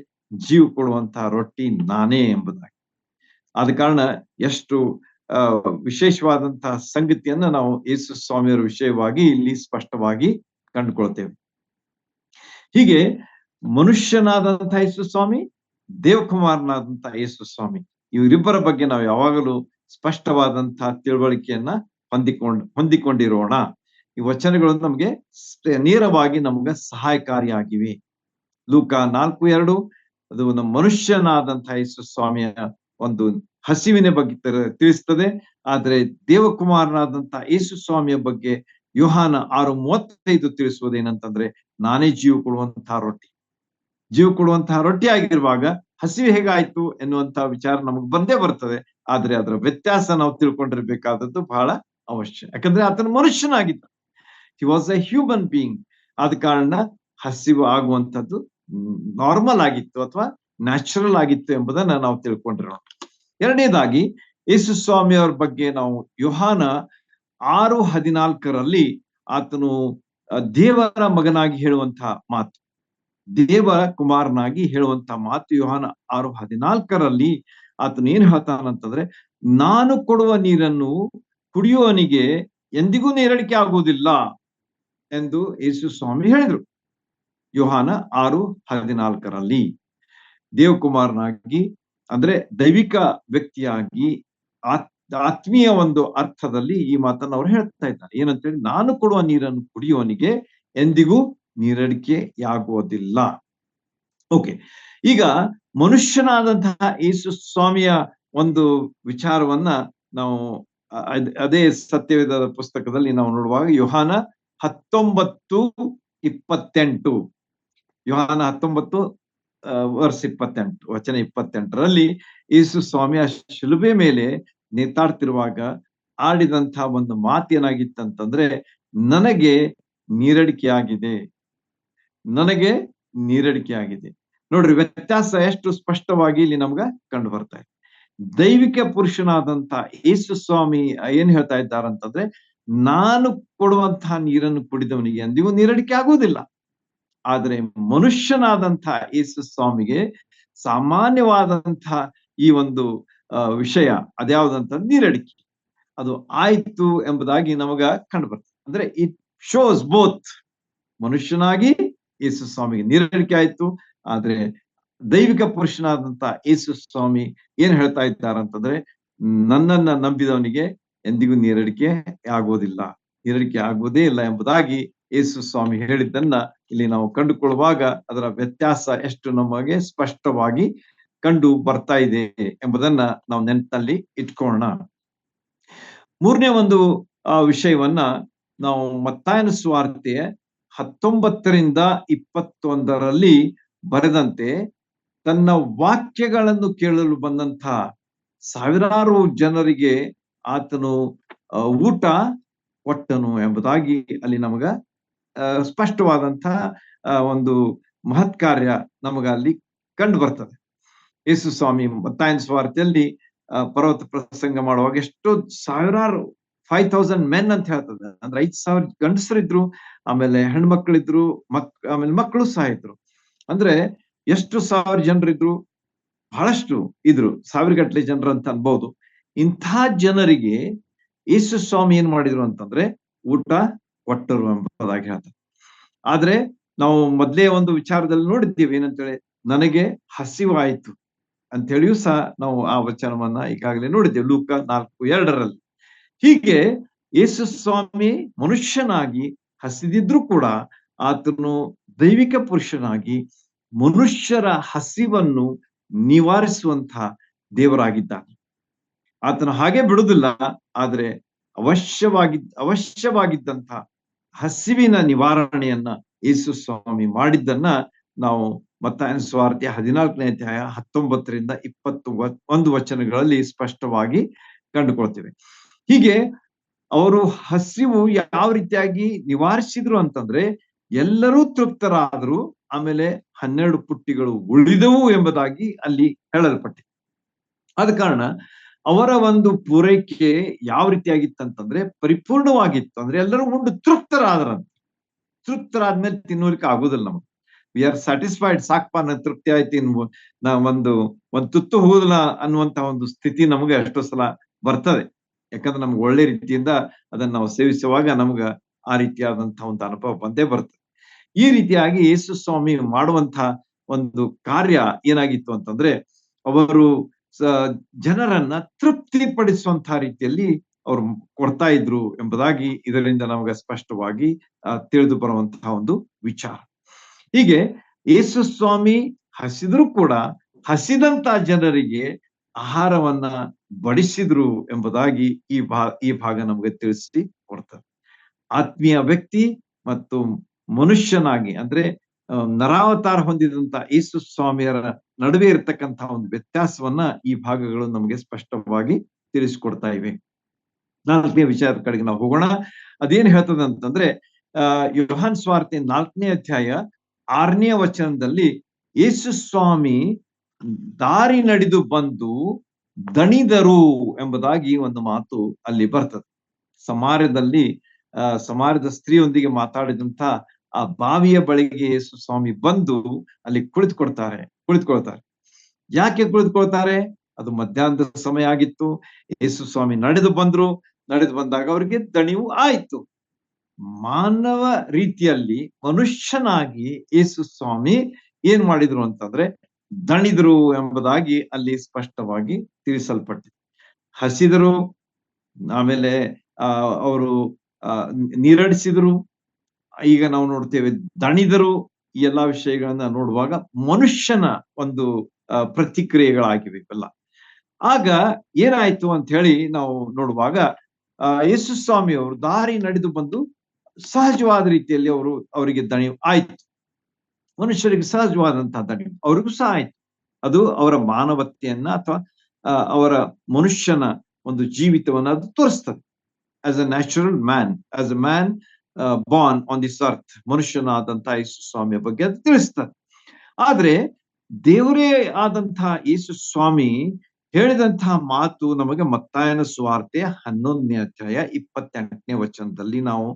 ಜೀವ ಕೊಡುವಂತಹ ರೊಟ್ಟಿ ನಾನೇ ಎಂಬುದಾಗಿ. ಆದ ಕಾರಣ ಎಷ್ಟು ವಿಶೇಷವಾದಂತಹ ಸಂಗತಿಯನ್ನ ನಾವು ಯೇಸು ಸ್ವಾಮಿಯವರ ವಿಷಯವಾಗಿ ಇಲ್ಲಿ ಸ್ಪಷ್ಟವಾಗಿ ಕಂಡುಕೊಳ್ತೇವೆ. ಹೀಗೆ ಮನುಷ್ಯನಾದಂತಹ ಯೇಸು ಸ್ವಾಮಿ, ದೇವಕುಮಾರನಾದಂತಹ ಯೇಸು ಸ್ವಾಮಿ, ಇವರಿಬ್ಬರ ಬಗ್ಗೆ ನಾವು ಯಾವಾಗಲೂ ಸ್ಪಷ್ಟವಾದಂತಹ ತಿಳುವಳಿಕೆಯನ್ನ ಹೊಂದಿಕೊಂಡಿರೋಣ. ಈ ವಚನಗಳು ನಮ್ಗೆ ನೇರವಾಗಿ ನಮ್ಗೆ ಸಹಾಯಕಾರಿಯಾಗಿವೆ. ಲೂಕ 4:2 ಅದು ನಮ್ಮ ಮನುಷ್ಯನಾದಂತಹ ಯೇಸು ಸ್ವಾಮಿಯ ಒಂದು ಹಸಿವಿನ ಬಗ್ಗೆ ತಿಳಿಸ್ತದೆ. ಆದ್ರೆ ದೇವಕುಮಾರನಾದಂತಹ ಯೇಸು ಸ್ವಾಮಿಯ ಬಗ್ಗೆ ಯೋಹಾನ 6:35 ತಿಳಿಸುವುದೇನಂತಂದ್ರೆ ನಾನೇ ಜೀವ ಕೊಡುವಂತಹ ರೊಟ್ಟಿ. ಜೀವ ಕೊಡುವಂತಹ ರೊಟ್ಟಿ ಆಗಿರುವಾಗ ಹಸಿವು ಹೇಗಾಯ್ತು ಎನ್ನುವಂತಹ ವಿಚಾರ ನಮಗ್ ಬಂದೇ ಬರ್ತದೆ. ಆದ್ರೆ ಅದರ ವ್ಯತ್ಯಾಸ ನಾವು ತಿಳ್ಕೊಂಡಿರ್ಬೇಕಾದದ್ದು ಬಹಳ ಅವಶ್ಯ. ಯಾಕಂದ್ರೆ ಆತನ ಮನುಷ್ಯನಾಗಿದ್ದ, he was a human being. ಆದ ಕಾರಣ ಹಸಿವು ಆಗುವಂಥದ್ದು ನಾರ್ಮಲ್ ಆಗಿತ್ತು ಅಥವಾ ನ್ಯಾಚುರಲ್ ಆಗಿತ್ತು ಎಂಬುದನ್ನ ನಾವು ತಿಳ್ಕೊಂಡಿರೋಣ. ಎರಡನೇದಾಗಿ ಯೇಸು ಸ್ವಾಮಿ ಅವ್ರ ಬಗ್ಗೆ ನಾವು ಯೋಹಾನ 6:14 ಆತನು ದೇವರ ಮಗನಾಗಿ ಹೇಳುವಂತಹ ಮಾತು, ದೇವರ ಕುಮಾರನಾಗಿ ಹೇಳುವಂತಹ ಮಾತು ಯೋಹಾನ 6:14 ಆತನು ಏನ್ ಹೇಳ್ತಾನಂತಂದ್ರೆ ನಾನು ಕೊಡುವ ನೀರನ್ನು ಕುಡಿಯುವವನಿಗೆ ಎಂದಿಗೂ ನೀರಡಿಕೆ ಆಗುವುದಿಲ್ಲ ಎಂದು ಯೇಸು ಸ್ವಾಮಿ ಹೇಳಿದ್ರು. ಯೋಹಾನ 6:14 ದೇವಕುಮಾರನಾಗಿ ಅಂದ್ರೆ ದೈವಿಕ ವ್ಯಕ್ತಿಯಾಗಿ ಆತ್ಮೀಯ ಒಂದು ಅರ್ಥದಲ್ಲಿ ಈ ಮಾತನ್ನು ಅವ್ರು ಹೇಳ್ತಾ ಇದ್ದಾರೆ. ಏನಂತೇಳಿ, ನಾನು ಕೊಡುವ ನೀರನ್ನು ಕುಡಿಯುವವನಿಗೆ ಎಂದಿಗೂ ನೀರಡಿಕೆಯಾಗುವುದಿಲ್ಲ. ಓಕೆ, ಈಗ ಮನುಷ್ಯನಾದಂತಹ ಯೇಸು ಸ್ವಾಮಿಯ ಒಂದು ವಿಚಾರವನ್ನ ನಾವು ಅದೇ ಸತ್ಯವೇದ ಪುಸ್ತಕದಲ್ಲಿ ನಾವು ನೋಡುವಾಗ ಯೋಹಾನ 19:28 ಯೋಹಾನ 19 ವರ್ಷ 28 ವಚನ 28ರಲ್ಲಿ ಯೇಸು ಸ್ವಾಮಿ ಆ ಶಿಲುಬೆ ಮೇಲೆ ನೇತಾಡ್ತಿರುವಾಗ ಆಡಿದಂತಹ ಒಂದು ಮಾತೇನಾಗಿತ್ತಂತಂದ್ರೆ, ನನಗೆ ನೀರಡಿಕೆ ಆಗಿದೆ, ನನಗೆ ನೀರಡಿಕೆ ಆಗಿದೆ. ನೋಡ್ರಿ, ವ್ಯತ್ಯಾಸ ಎಷ್ಟು ಸ್ಪಷ್ಟವಾಗಿ ಇಲ್ಲಿ ನಮ್ಗ ಕಂಡು ಬರ್ತಾ ಇದೆ. ದೈವಿಕ ಪುರುಷನಾದಂತ ಯೇಸು ಸ್ವಾಮಿ ಏನ್ ಹೇಳ್ತಾ ಇದ್ದಾರಂತಂದ್ರೆ, ನಾನು ಕೊಡುವಂತಹ ನೀರನ್ನು ಕುಡಿದವನಿಗೆ ಎಂದಿಗೂ ನೀರಡಿಕೆ ಆಗುವುದಿಲ್ಲ. ಆದ್ರೆ ಮನುಷ್ಯನಾದಂತಹ ಯೇಸು ಸ್ವಾಮಿಗೆ ಸಾಮಾನ್ಯವಾದಂತಹ ಈ ಒಂದು ವಿಷಯ ಅದ್ಯಾವುದಂತ ನೀರಡಿಕೆ ಅದು ಆಯ್ತು ಎಂಬುದಾಗಿ ನಮಗ ಕಂಡು ಬರ್ತದೆ. ಅಂದ್ರೆ ಇಟ್ ಶೋಸ್ ಬೋತ್, ಮನುಷ್ಯನಾಗಿ ಯೇಸು ಸ್ವಾಮಿಗೆ ನೀರಡಿಕೆ ಆಯ್ತು, ಆದ್ರೆ ದೈವಿಕ ಪುರುಷನಾದಂತ ಯೇಸು ಸ್ವಾಮಿ ಏನ್ ಹೇಳ್ತಾ ಇದ್ದಾರಂತಂದ್ರೆ, ನನ್ನನ್ನ ನಂಬಿದವನಿಗೆ ಎಂದಿಗೂ ನೀರಡಿಕೆ ಆಗುವುದಿಲ್ಲ, ನೀರಡಿಕೆ ಆಗುವುದೇ ಇಲ್ಲ ಎಂಬುದಾಗಿ ಯೇಸು ಸ್ವಾಮಿ ಹೇಳಿದ್ದನ್ನ ಇಲ್ಲಿ ನಾವು ಕಂಡುಕೊಳ್ಳುವಾಗ ಅದರ ವ್ಯತ್ಯಾಸ ಎಷ್ಟು ನಮಗೆ ಸ್ಪಷ್ಟವಾಗಿ ಕಂಡು ಬರ್ತಾ ಇದೆ ಎಂಬುದನ್ನ ನಾವು ನೆನಪಿನಲ್ಲಿ ಇಟ್ಕೊಳ್ಳೋಣ. ಮೂರನೇ ಒಂದು ವಿಷಯವನ್ನ ನಾವು ಮತ್ತಾಯನ ಸುವಾರ್ತೆ 19ರಿಂದ 21ರಲ್ಲಿ ಬರೆದಂತೆ, ತನ್ನ ವಾಕ್ಯಗಳನ್ನು ಕೇಳಲು ಬಂದಂತ ಸಾವಿರಾರು ಜನರಿಗೆ ಆತನು ಊಟ ಕೊಟ್ಟನು ಎಂಬುದಾಗಿ ಅಲ್ಲಿ ನಮಗ ಸ್ಪಷ್ಟವಾದಂತಹ ಒಂದು ಮಹತ್ ಕಾರ್ಯ ನಮಗ ಅಲ್ಲಿ ಕಂಡು ಬರ್ತದೆ. ಯೇಸು ಸ್ವಾಮಿ ಮತ್ತಾಯನ ಸುವಾರ್ತೆಯಲ್ಲಿ ಪರ್ವತ ಪ್ರಸಂಗ ಮಾಡುವಾಗ ಎಷ್ಟೋ ಸಾವಿರಾರು 5000 ಮೆನ್ ಅಂತ ಹೇಳ್ತದೆ. ಅಂದ್ರೆ 5000 ಗಂಡಸರಿದ್ರು, ಆಮೇಲೆ ಹೆಣ್ಮಕ್ಳಿದ್ರು, ಆಮೇಲೆ ಮಕ್ಕಳು ಸಹ ಇದ್ರು. ಅಂದ್ರೆ ಎಷ್ಟು ಸಾವಿರ ಜನರಿದ್ರು, ಬಹಳಷ್ಟು ಇದ್ರು, ಸಾವಿರಗಟ್ಟಲೆ ಜನರು ಅಂತ ಅನ್ಬಹುದು. ಇಂಥ ಜನರಿಗೆ ಯೇಸು ಸ್ವಾಮಿ ಏನ್ ಮಾಡಿದ್ರು ಅಂತಂದ್ರೆ ಊಟ ಕೊಟ್ಟರು ಎಂಬುದಾಗಿ ಹೇಳ್ತಾರೆ. ಆದ್ರೆ ನಾವು ಮೊದ್ಲೇ ಒಂದು ವಿಚಾರದಲ್ಲಿ ನೋಡಿದ್ದೀವಿ, ಏನಂತೇಳಿ, ನನಗೆ ಹಸಿವಾಯಿತು ಅಂತ ಹೇಳಿಯೂ ಸಹ ನಾವು ಆ ವಚನವನ್ನ ಈಗಾಗಲೇ ನೋಡಿದ್ದೇವೆ, ಲೂಕ 4:2ರಲ್ಲಿ. ಹೀಗೆ ಯೇಸು ಸ್ವಾಮಿ ಮನುಷ್ಯನಾಗಿ ಹಸಿದಿದ್ರು ಕೂಡ ಆತನು ದೈವಿಕ ಪುರುಷನಾಗಿ ಮನುಷ್ಯರ ಹಸಿವನ್ನು ನಿವಾರಿಸುವಂತಹ ದೇವರಾಗಿದ್ದಾನೆ. ಆತನು ಹಾಗೆ ಬಿಡುವುದಿಲ್ಲ, ಆದ್ರೆ ಅವಶ್ಯವಾಗಿದ್ದಂತ ಹಸಿವಿನ ನಿವಾರಣೆಯನ್ನ ಯೇಸು ಸ್ವಾಮಿ ಮಾಡಿದ್ದನ್ನ ನಾವು ಮತ್ತಾಯನ ಸುವಾರ್ತೆ 14ನೇ ಅಧ್ಯಾಯ 19ರಿಂದ 21 ವಚನಗಳಲ್ಲಿ ಸ್ಪಷ್ಟವಾಗಿ ಕಂಡುಕೊಳ್ತೇವೆ. ಹೀಗೆ ಅವರು ಹಸಿವು ಯಾವ ರೀತಿಯಾಗಿ ನಿವಾರಿಸಿದ್ರು ಅಂತಂದ್ರೆ, ಎಲ್ಲರೂ ತೃಪ್ತರಾದ್ರು, ಆಮೇಲೆ 12 ಪುಟ್ಟಿಗಳು ಉಳಿದವು ಎಂಬುದಾಗಿ ಅಲ್ಲಿ ಹೇಳಲ್ಪಟ್ಟಿದೆ. ಆದ ಕಾರಣ ಅವರ ಒಂದು ಪೂರೈಕೆ ಯಾವ ರೀತಿಯಾಗಿತ್ತಂತಂದ್ರೆ ಪರಿಪೂರ್ಣವಾಗಿತ್ತು. ಅಂದ್ರೆ ಎಲ್ಲರೂ ಉಂಡು ತೃಪ್ತರಾದ್ರಂತ. ತೃಪ್ತರಾದ್ಮೇಲೆ ತಿನ್ನೋಲಿಕ್ಕೆ ಆಗುದಿಲ್ಲ ನಮಗೆ. ವಿ ಆರ್ ಸ್ಯಾಟಿಸ್ಫೈಡ್, ಸಾಕಪ್ಪ ನನ್ ತೃಪ್ತಿ ಆಯ್ತು, ಒಂದು ತುತ್ತು ಹೋಗುದಿಲ್ಲ ಅನ್ನುವಂತ ಒಂದು ಸ್ಥಿತಿ ನಮಗೆ ಎಷ್ಟೋ ಸಲ ಬರ್ತದೆ. ಯಾಕಂದ್ರೆ ನಮ್ಗೆ ಒಳ್ಳೆ ರೀತಿಯಿಂದ ಅದನ್ನ ನಾವು ಸೇವಿಸುವಾಗ ನಮ್ಗ ಆ ರೀತಿಯಾದಂತಹ ಒಂದು ಅನುಭವ ಬಂದೇ ಬರ್ತದೆ. ಈ ರೀತಿಯಾಗಿ ಯೇಸು ಸ್ವಾಮಿ ಮಾಡುವಂತಹ ಒಂದು ಕಾರ್ಯ ಏನಾಗಿತ್ತು ಅಂತಂದ್ರೆ, ಅವರು ಜನರನ್ನ ತೃಪ್ತಿಪಡಿಸುವಂತಹ ರೀತಿಯಲ್ಲಿ ಅವ್ರು ಕೊಡ್ತಾ ಇದ್ರು ಎಂಬುದಾಗಿ ಇದರಿಂದ ನಮಗೆ ಸ್ಪಷ್ಟವಾಗಿ ತಿಳಿದು ಬರುವಂತಹ ಒಂದು ವಿಚಾರ. ಹೀಗೆ ಯೇಸು ಸ್ವಾಮಿ ಹಸಿದ್ರು ಕೂಡ ಹಸಿದಂತ ಜನರಿಗೆ ಆಹಾರವನ್ನ ಬಡಿಸಿದ್ರು ಎಂಬುದಾಗಿ ಈ ಭಾಗ ನಮಗೆ ತಿಳಿಸಿ ಕೊಡ್ತದೆ. ಆತ್ಮೀಯ ವ್ಯಕ್ತಿ ಮತ್ತು ಮನುಷ್ಯನಾಗಿ, ಅಂದ್ರೆ ನರಾವತಾರ ಹೊಂದಿದಂತ ಯೇಸು ಸ್ವಾಮಿಯರ ನಡುವೆ ಇರತಕ್ಕಂತಹ ಒಂದು ವ್ಯತ್ಯಾಸವನ್ನ ಈ ಭಾಗಗಳು ನಮಗೆ ಸ್ಪಷ್ಟವಾಗಿ ತಿಳಿಸಿಕೊಡ್ತಾ ಇವೆ. 4ನೇ ವಿಚಾರದ ಕಡೆಗೆ ನಾವು ಹೋಗೋಣ. ಅದೇನ್ ಹೇಳ್ತದೆ ಅಂತಂದ್ರೆ, ಯೋಹಾನ್ ಸುವಾರ್ತೆ 4ನೇ ಅಧ್ಯಾಯ 6ನೇ ವಚನದಲ್ಲಿ ಯೇಸು ಸ್ವಾಮಿ ದಾರಿ ನಡೆದು ಬಂದು ದಣಿದರು ಎಂಬುದಾಗಿ ಒಂದು ಮಾತು ಅಲ್ಲಿ ಬರ್ತದೆ. ಸಮಾರ್ಯದ ಸ್ತ್ರೀಯೊಂದಿಗೆ ಮಾತಾಡಿದಂತ ಆ ಬಾವಿಯ ಬಳಿಗೆ ಯೇಸು ಸ್ವಾಮಿ ಬಂದು ಅಲ್ಲಿ ಕುಳಿತುಕೊಳ್ತಾರೆ. ಯಾಕೆ ಕುಳಿತುಕೊಳ್ತಾರೆ? ಅದು ಮಧ್ಯಾಹ್ನದ ಸಮಯ ಆಗಿತ್ತು. ಯೇಸು ಸ್ವಾಮಿ ನಡೆದು ಬಂದಾಗ ಅವರಿಗೆ ದಣಿವು ಆಯ್ತು. ಮಾನವ ರೀತಿಯಲ್ಲಿ ಮನುಷ್ಯನಾಗಿ ಯೇಸು ಸ್ವಾಮಿ ಏನ್ ಮಾಡಿದ್ರು ಅಂತಂದ್ರೆ ದಣಿದ್ರು ಎಂಬುದಾಗಿ ಅಲ್ಲಿ ಸ್ಪಷ್ಟವಾಗಿ ತಿಳಿಸಲ್ಪಟ್ಟಿದೆ. ಹಸಿದರು, ಆಮೇಲೆ ಅವರು ನೀರಡಿಸಿದ್ರು. ಈಗ ನಾವು ನೋಡ್ತೇವೆ ದಣಿದರು. ಈ ಎಲ್ಲಾ ವಿಷಯಗಳನ್ನ ನೋಡುವಾಗ ಮನುಷ್ಯನ ಒಂದು ಪ್ರತಿಕ್ರಿಯೆಗಳಾಗಿವೆ ಇವೆಲ್ಲ. ಆಗ ಏನಾಯ್ತು ಅಂತ ಹೇಳಿ ನಾವು ನೋಡುವಾಗ, ಯೇಸು ಸ್ವಾಮಿ ಅವರು ದಾರಿ ನಡೆದು ಬಂದು ಸಹಜವಾದ ರೀತಿಯಲ್ಲಿ ಅವರಿಗೆ ದಣಿವು ಆಯ್ತು. ಮನುಷ್ಯರಿಗೆ ಸಹಜವಾದಂತಹ ದಣಿವು ಅವ್ರಿಗೂ ಸಹ ಆಯ್ತು. ಅದು ಅವರ ಮಾನವತೆಯನ್ನ ಅಥವಾ ಅವರ ಮನುಷ್ಯನ ಒಂದು ಜೀವಿತವನ್ನ ಅದು ತೋರಿಸ್ತದೆ. As a natural man, as a man born on this earth, ಮನುಷ್ಯನಾದಂತಹ ಯೇಸು ಸ್ವಾಮಿಯ ಬಗ್ಗೆ ಅದು ತಿಳಿಸ್ತದೆ. ಆದ್ರೆ ದೇವರೇ ಆದಂತಹ ಯೇಸು ಸ್ವಾಮಿ ಹೇಳಿದಂತಹ ಮಾತು ನಮಗೆ ಮತ್ತಾಯನ ಸುವಾರ್ತೆ 11ನೇ ಅಧ್ಯಾಯ 28ನೇ ವಚನದಲ್ಲಿ ನಾವು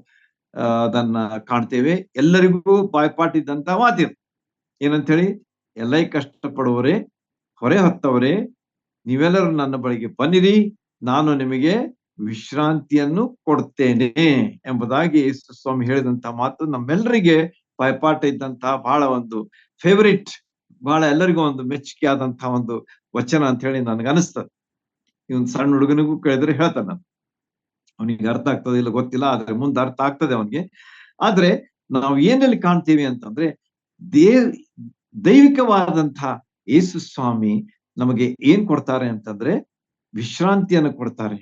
ಅದನ್ನ ಕಾಣ್ತೇವೆ. ಎಲ್ಲರಿಗೂ ಬಾಯ್ಪಾಟಿದ್ದಂತಹ ಮಾತಿರು ಏನಂತ ಹೇಳಿ, ಎಲ್ಲ ಕಷ್ಟಪಡುವವರೇ, ಹೊರೆ ಹೊತ್ತವರೇ, ನೀವೆಲ್ಲರೂ ನನ್ನ ಬಳಿಗೆ ಬನ್ನಿರಿ, ನಾನು ನಿಮಗೆ ವಿಶ್ರಾಂತಿಯನ್ನು ಕೊಡ್ತೇನೆ ಎಂಬುದಾಗಿ ಯೇಸು ಸ್ವಾಮಿ ಹೇಳಿದಂತಹ ಮಾತು ನಮ್ಮೆಲ್ಲರಿಗೆ ಬಾಯ್ಪಾಠ ಇದ್ದಂತಹ ಬಹಳ ಒಂದು ಫೇವರಿಟ್, ಬಹಳ ಎಲ್ಲರಿಗೂ ಒಂದು ಮೆಚ್ಚುಗೆ ಆದಂತಹ ಒಂದು ವಚನ ಅಂತ ಹೇಳಿ ನನ್ಗೆ ಅನಿಸ್ತದೆ. ಇವನ್ ಸಣ್ಣ ಹುಡುಗನಿಗೂ ಕೇಳಿದ್ರೆ ಹೇಳ್ತಾನೆ ನಾನು, ಅವನಿಗೆ ಅರ್ಥ ಆಗ್ತದೆ ಇಲ್ಲ ಗೊತ್ತಿಲ್ಲ, ಆದ್ರೆ ಮುಂದೆ ಅರ್ಥ ಆಗ್ತದೆ ಅವನಿಗೆ. ಆದ್ರೆ ನಾವು ಏನಲ್ಲಿ ಕಾಣ್ತೀವಿ ಅಂತಂದ್ರೆ ದೈವಿಕವಾದಂತಹ ಯೇಸು ಸ್ವಾಮಿ ನಮಗೆ ಏನ್ ಕೊಡ್ತಾರೆ ಅಂತಂದ್ರೆ ವಿಶ್ರಾಂತಿಯನ್ನು ಕೊಡ್ತಾರೆ.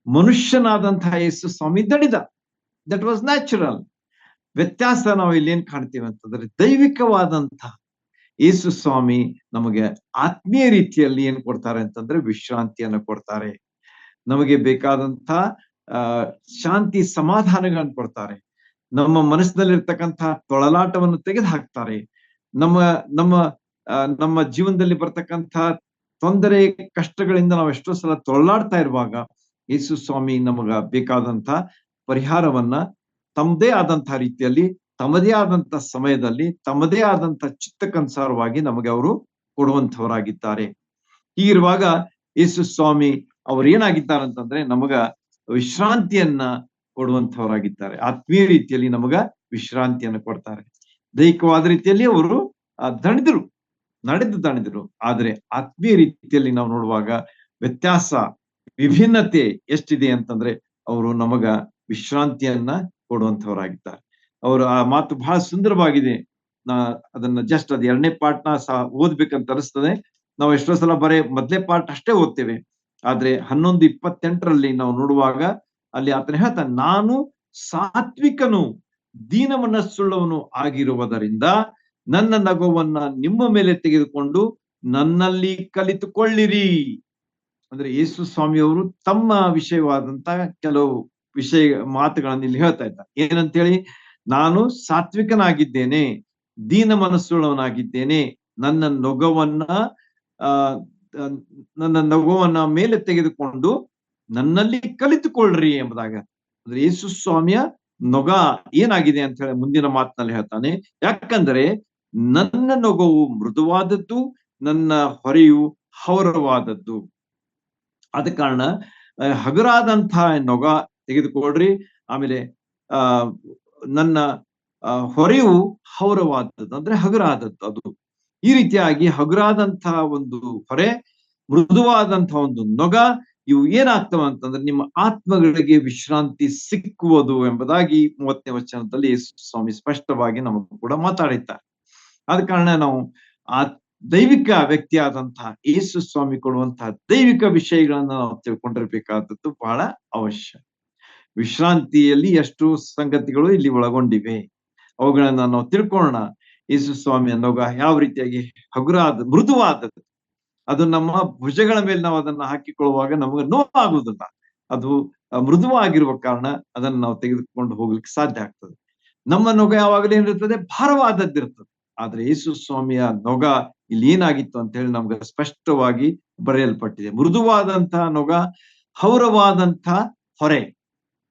ಮನುಷ್ಯನಾದಂತಹ ಯೇಸು ಸ್ವಾಮಿ ದಡಿದ, ದಟ್ ವಾಸ್ ನ್ಯಾಚುರಲ್. ವ್ಯತ್ಯಾಸ ನಾವು ಇಲ್ಲಿ ಏನ್ ಕಾಣ್ತೀವಿ ಅಂತಂದ್ರೆ ದೈವಿಕವಾದಂತಹ ಯೇಸು ಸ್ವಾಮಿ ನಮಗೆ ಆತ್ಮೀಯ ರೀತಿಯಲ್ಲಿ ಏನ್ ಕೊಡ್ತಾರೆ ಅಂತಂದ್ರೆ ವಿಶ್ರಾಂತಿಯನ್ನು ಕೊಡ್ತಾರೆ. ನಮಗೆ ಬೇಕಾದಂತಹ ಶಾಂತಿ ಸಮಾಧಾನಗಳನ್ನು ಕೊಡ್ತಾರೆ. ನಮ್ಮ ಮನಸ್ಸಿನಲ್ಲಿರ್ತಕ್ಕಂತಹ ತೊಳಲಾಟವನ್ನು ತೆಗೆದು ಹಾಕ್ತಾರೆ. ನಮ್ಮ ನಮ್ಮ ನಮ್ಮ ಜೀವನದಲ್ಲಿ ಬರ್ತಕ್ಕಂತಹ ತೊಂದರೆ ಕಷ್ಟಗಳಿಂದ ನಾವು ಎಷ್ಟೋ ಸಲ ತೊಳಲಾಡ್ತಾ ಇರುವಾಗ ಯೇಸು ಸ್ವಾಮಿ ನಮಗ ಬೇಕಾದಂತಹ ಪರಿಹಾರವನ್ನ ತಮ್ಮದೇ ಆದಂತಹ ರೀತಿಯಲ್ಲಿ, ತಮ್ಮದೇ ಆದಂತಹ ಸಮಯದಲ್ಲಿ, ತಮ್ಮದೇ ಆದಂತಹ ಚಿತ್ತಕ್ಕನುಸಾರವಾಗಿ ನಮಗೆ ಅವರು ಕೊಡುವಂತವರಾಗಿದ್ದಾರೆ. ಹೀಗಿರುವಾಗ ಯೇಸು ಸ್ವಾಮಿ ಅವ್ರು ಏನಾಗಿದ್ದಾರೆ ಅಂತಂದ್ರೆ ನಮಗ ವಿಶ್ರಾಂತಿಯನ್ನ ಕೊಡುವಂತವರಾಗಿದ್ದಾರೆ. ಆತ್ಮೀಯ ರೀತಿಯಲ್ಲಿ ನಮಗ ವಿಶ್ರಾಂತಿಯನ್ನು ಕೊಡ್ತಾರೆ. ದೈಹಿಕವಾದ ರೀತಿಯಲ್ಲಿ ಅವರು ನಡೆದು ಆದ್ರೆ ಆತ್ಮೀಯ ರೀತಿಯಲ್ಲಿ ನಾವು ನೋಡುವಾಗ ವ್ಯತ್ಯಾಸ, ವಿಭಿನ್ನತೆ ಎಷ್ಟಿದೆ ಅಂತಂದ್ರೆ ಅವರು ನಮಗ ವಿಶ್ರಾಂತಿಯನ್ನ ಕೊಡುವಂತವರಾಗಿದ್ದಾರೆ. ಅವರು ಆ ಮಾತು ಬಹಳ ಸುಂದರವಾಗಿದೆ. ಅದನ್ನ ಜಸ್ಟ್ ಅದ್ 2ನೇ ಪಾಠನ ಸಹ ಓದ್ಬೇಕಂತ ಅನಿಸ್ತದೆ. ನಾವು ಎಷ್ಟೋ ಸಲ ಬರೇ ಮೊದಲೇ ಪಾಠ ಅಷ್ಟೇ ಓದ್ತೇವೆ. ಆದ್ರೆ 11:28 ನಾವು ನೋಡುವಾಗ ಅಲ್ಲಿ ಆತನ ಹೇಳ್ತಾನೆ, ನಾನು ಸಾತ್ವಿಕನು ದೀನ ಮನಸ್ಸುಳ್ಳವನು ಆಗಿರುವುದರಿಂದ ನನ್ನ ನಗುವನ್ನ ನಿಮ್ಮ ಮೇಲೆ ತೆಗೆದುಕೊಂಡು ನನ್ನಲ್ಲಿ ಕಲಿತುಕೊಳ್ಳಿರಿ. ಅಂದ್ರೆ ಯೇಸು ಸ್ವಾಮಿಯವರು ತಮ್ಮ ವಿಷಯವಾದಂತಹ ಕೆಲವು ಮಾತುಗಳನ್ನು ಇಲ್ಲಿ ಹೇಳ್ತಾ ಇದ್ದಾರೆ. ಏನಂತೇಳಿ, ನಾನು ಸಾತ್ವಿಕನಾಗಿದ್ದೇನೆ, ದೀನ ಮನಸ್ಸುಳ್ಳವನಾಗಿದ್ದೇನೆ, ನನ್ನ ನಗುವನ್ನ ಮೇಲೆ ತೆಗೆದುಕೊಂಡು ನನ್ನಲ್ಲಿ ಕಲಿತುಕೊಳ್ಳ್ರಿ ಎಂಬುದಾಗ. ಅಂದ್ರೆ ಯೇಸು ಸ್ವಾಮಿಯ ನೊಗ ಏನಾಗಿದೆ ಅಂತ ಹೇಳಿ ಮುಂದಿನ ಮಾತಿನಲ್ಲಿ ಹೇಳ್ತಾನೆ. ಯಾಕಂದ್ರೆ ನನ್ನ ನೊಗವು ಮೃದುವಾದದ್ದು, ನನ್ನ ಹೊರೆಯು ಹೌರವಾದದ್ದು. ಆದ ಕಾರಣ ಹಗುರಾದಂತಹ ನೊಗ ತೆಗೆದುಕೊಳ್ರಿ, ಆಮೇಲೆ ನನ್ನ ಹೊರೆಯು ಹೌರವಾದದ್ದು ಅಂದ್ರೆ ಹಗುರಾದದ್ದು. ಅದು ಈ ರೀತಿಯಾಗಿ ಹಗುರಾದಂತಹ ಒಂದು ಹೊರೆ, ಮೃದುವಾದಂತಹ ಒಂದು ನೊಗ, ಇವು ಏನಾಗ್ತವ ಅಂತಂದ್ರೆ ನಿಮ್ಮ ಆತ್ಮಗಳಿಗೆ ವಿಶ್ರಾಂತಿ ಸಿಕ್ಕುವುದು ಎಂಬುದಾಗಿ 30ನೇ ವಚನದಲ್ಲಿ ಯೇಸು ಸ್ವಾಮಿ ಸ್ಪಷ್ಟವಾಗಿ ನಮಗೂ ಕೂಡ ಮಾತಾಡಿದ್ದಾರೆ. ಆದ ಕಾರಣ ನಾವು ಆ ದೈವಿಕ ವ್ಯಕ್ತಿಯಾದಂತಹ ಯೇಸು ಸ್ವಾಮಿ ಕೊಡುವಂತಹ ದೈವಿಕ ವಿಷಯಗಳನ್ನ ನಾವು ತಿಳ್ಕೊಂಡಿರ್ಬೇಕಾದದ್ದು ಬಹಳ ಅವಶ್ಯ. ವಿಶ್ರಾಂತಿಯಲ್ಲಿ ಎಷ್ಟು ಸಂಗತಿಗಳು ಇಲ್ಲಿ ಒಳಗೊಂಡಿವೆ, ಅವುಗಳನ್ನ ನಾವು ತಿಳ್ಕೊಳ್ಳೋಣ. ಯೇಸು ಸ್ವಾಮಿಯ ನೊಗ ಯಾವ ರೀತಿಯಾಗಿ ಮೃದುವಾದದ್ದು. ಅದು ನಮ್ಮ ಭುಜಗಳ ಮೇಲೆ ನಾವು ಅದನ್ನ ಹಾಕಿಕೊಳ್ಳುವಾಗ ನಮಗೆ ನೋವಾಗುವುದಿಲ್ಲ. ಅದು ಮೃದುವಾಗಿರುವ ಕಾರಣ ಅದನ್ನು ನಾವು ತೆಗೆದುಕೊಂಡು ಹೋಗ್ಲಿಕ್ಕೆ ಸಾಧ್ಯ ಆಗ್ತದೆ. ನಮ್ಮ ನೊಗ ಯಾವಾಗಲೂ ಏನಿರ್ತದೆ, ಭಾರವಾದದ್ದಿರ್ತದೆ. ಆದ್ರೆ ಯೇಸು ಸ್ವಾಮಿಯ ನೊಗ ಇಲ್ಲಿ ಏನಾಗಿತ್ತು ಅಂತ ಹೇಳಿ ನಮ್ಗೆ ಸ್ಪಷ್ಟವಾಗಿ ಬರೆಯಲ್ಪಟ್ಟಿದೆ. ಮೃದುವಾದಂತಹ ನೊಗ, ಹೌರವಾದಂತಹ ಹೊರೆ,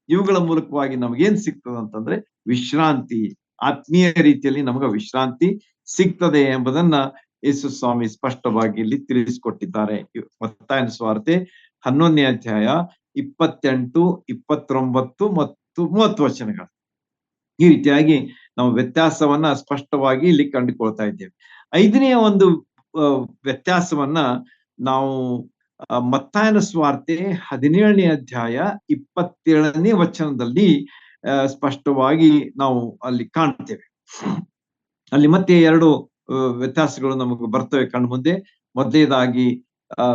ಇವುಗಳ ಮೂಲಕವಾಗಿ ನಮಗೇನ್ ಸಿಗ್ತದೆ ಅಂತಂದ್ರೆ ವಿಶ್ರಾಂತಿ. ಆತ್ಮೀಯ ರೀತಿಯಲ್ಲಿ ನಮಗ ವಿಶ್ರಾಂತಿ ಸಿಗ್ತದೆ ಎಂಬುದನ್ನ ಯೇಸು ಸ್ವಾಮಿ ಸ್ಪಷ್ಟವಾಗಿ ಇಲ್ಲಿ ತಿಳಿಸಿಕೊಟ್ಟಿದ್ದಾರೆ. ಮತ್ತಾಯನ ಸುವಾರ್ತೆ 11ನೇ ಅಧ್ಯಾಯ 28, 29 ಮತ್ತು 30 ವಚನಗಳು. ಈ ರೀತಿಯಾಗಿ ನಾವು ವ್ಯತ್ಯಾಸವನ್ನ ಸ್ಪಷ್ಟವಾಗಿ ಇಲ್ಲಿ ಕಂಡುಕೊಳ್ತಾ ಇದ್ದೇವೆ. 5ನೇ ಒಂದು ವ್ಯತ್ಯಾಸವನ್ನ ನಾವು ಮತ್ತಾಯನ ಸುವಾರ್ತೆ 17ನೇ ಅಧ್ಯಾಯ 27ನೇ ವಚನದಲ್ಲಿ ಸ್ಪಷ್ಟವಾಗಿ ನಾವು ಅಲ್ಲಿ ಕಾಣ್ತೇವೆ. ಅಲ್ಲಿ ಮತ್ತೆ 2 ವ್ಯತ್ಯಾಸಗಳು ನಮಗೆ ಬರ್ತವೆ ಕಣ್ಣು ಮುಂದೆ. ಮೊದಲನೇದಾಗಿ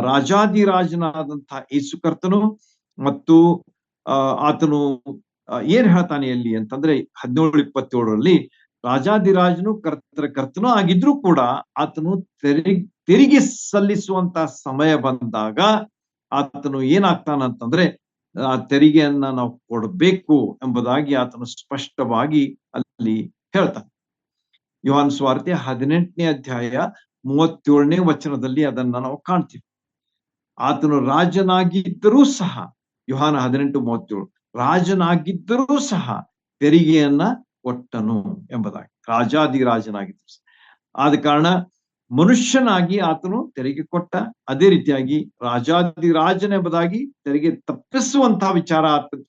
ರಾಜಾದಿರಾಜನಾದಂತಹ ಯೇಸು ಕರ್ತನು ಮತ್ತು ಆತನು ಏನ್ ಹೇಳ್ತಾನೆ ಅಲ್ಲಿ ಅಂತಂದ್ರೆ 17:27 ರಾಜಾದಿರಾಜನು ಕರ್ತನೂ ಆಗಿದ್ರೂ ಕೂಡ ಆತನು ತೆರಿಗೆ ಸಲ್ಲಿಸುವಂತ ಸಮಯ ಬಂದಾಗ ಆತನು ಏನಾಗ್ತಾನಂತಂದ್ರೆ ಆ ತೆರಿಗೆಯನ್ನ ನಾವು ಕೊಡಬೇಕು ಎಂಬುದಾಗಿ ಆತನು ಸ್ಪಷ್ಟವಾಗಿ ಅಲ್ಲಿ ಹೇಳ್ತಾನೆ. ಯೋಹಾನ ಸುವಾರ್ತೆ 18ನೇ ಅಧ್ಯಾಯ 37ನೇ ವಚನದಲ್ಲಿ ಅದನ್ನ ನಾವು ಕಾಣ್ತೀವಿ. ಆತನು ರಾಜನಾಗಿದ್ದರೂ ಸಹ, ಯೋಹಾನ 18:37, ರಾಜನಾಗಿದ್ದರೂ ಸಹ ತೆರಿಗೆಯನ್ನ ಕೊಟ್ಟನು ಎಂಬುದಾಗಿ, ರಾಜಾದಿರಾಜನಾಗಿದ್ದರು. ಆದ ಕಾರಣ ಮನುಷ್ಯನಾಗಿ ಆತನು ತೆರಿಗೆ ಕೊಟ್ಟ. ಅದೇ ರೀತಿಯಾಗಿ ರಾಜಾದಿರಾಜನೆಂಬುದಾಗಿ ತೆರಿಗೆ ತಪ್ಪಿಸುವಂತಹ ವಿಚಾರ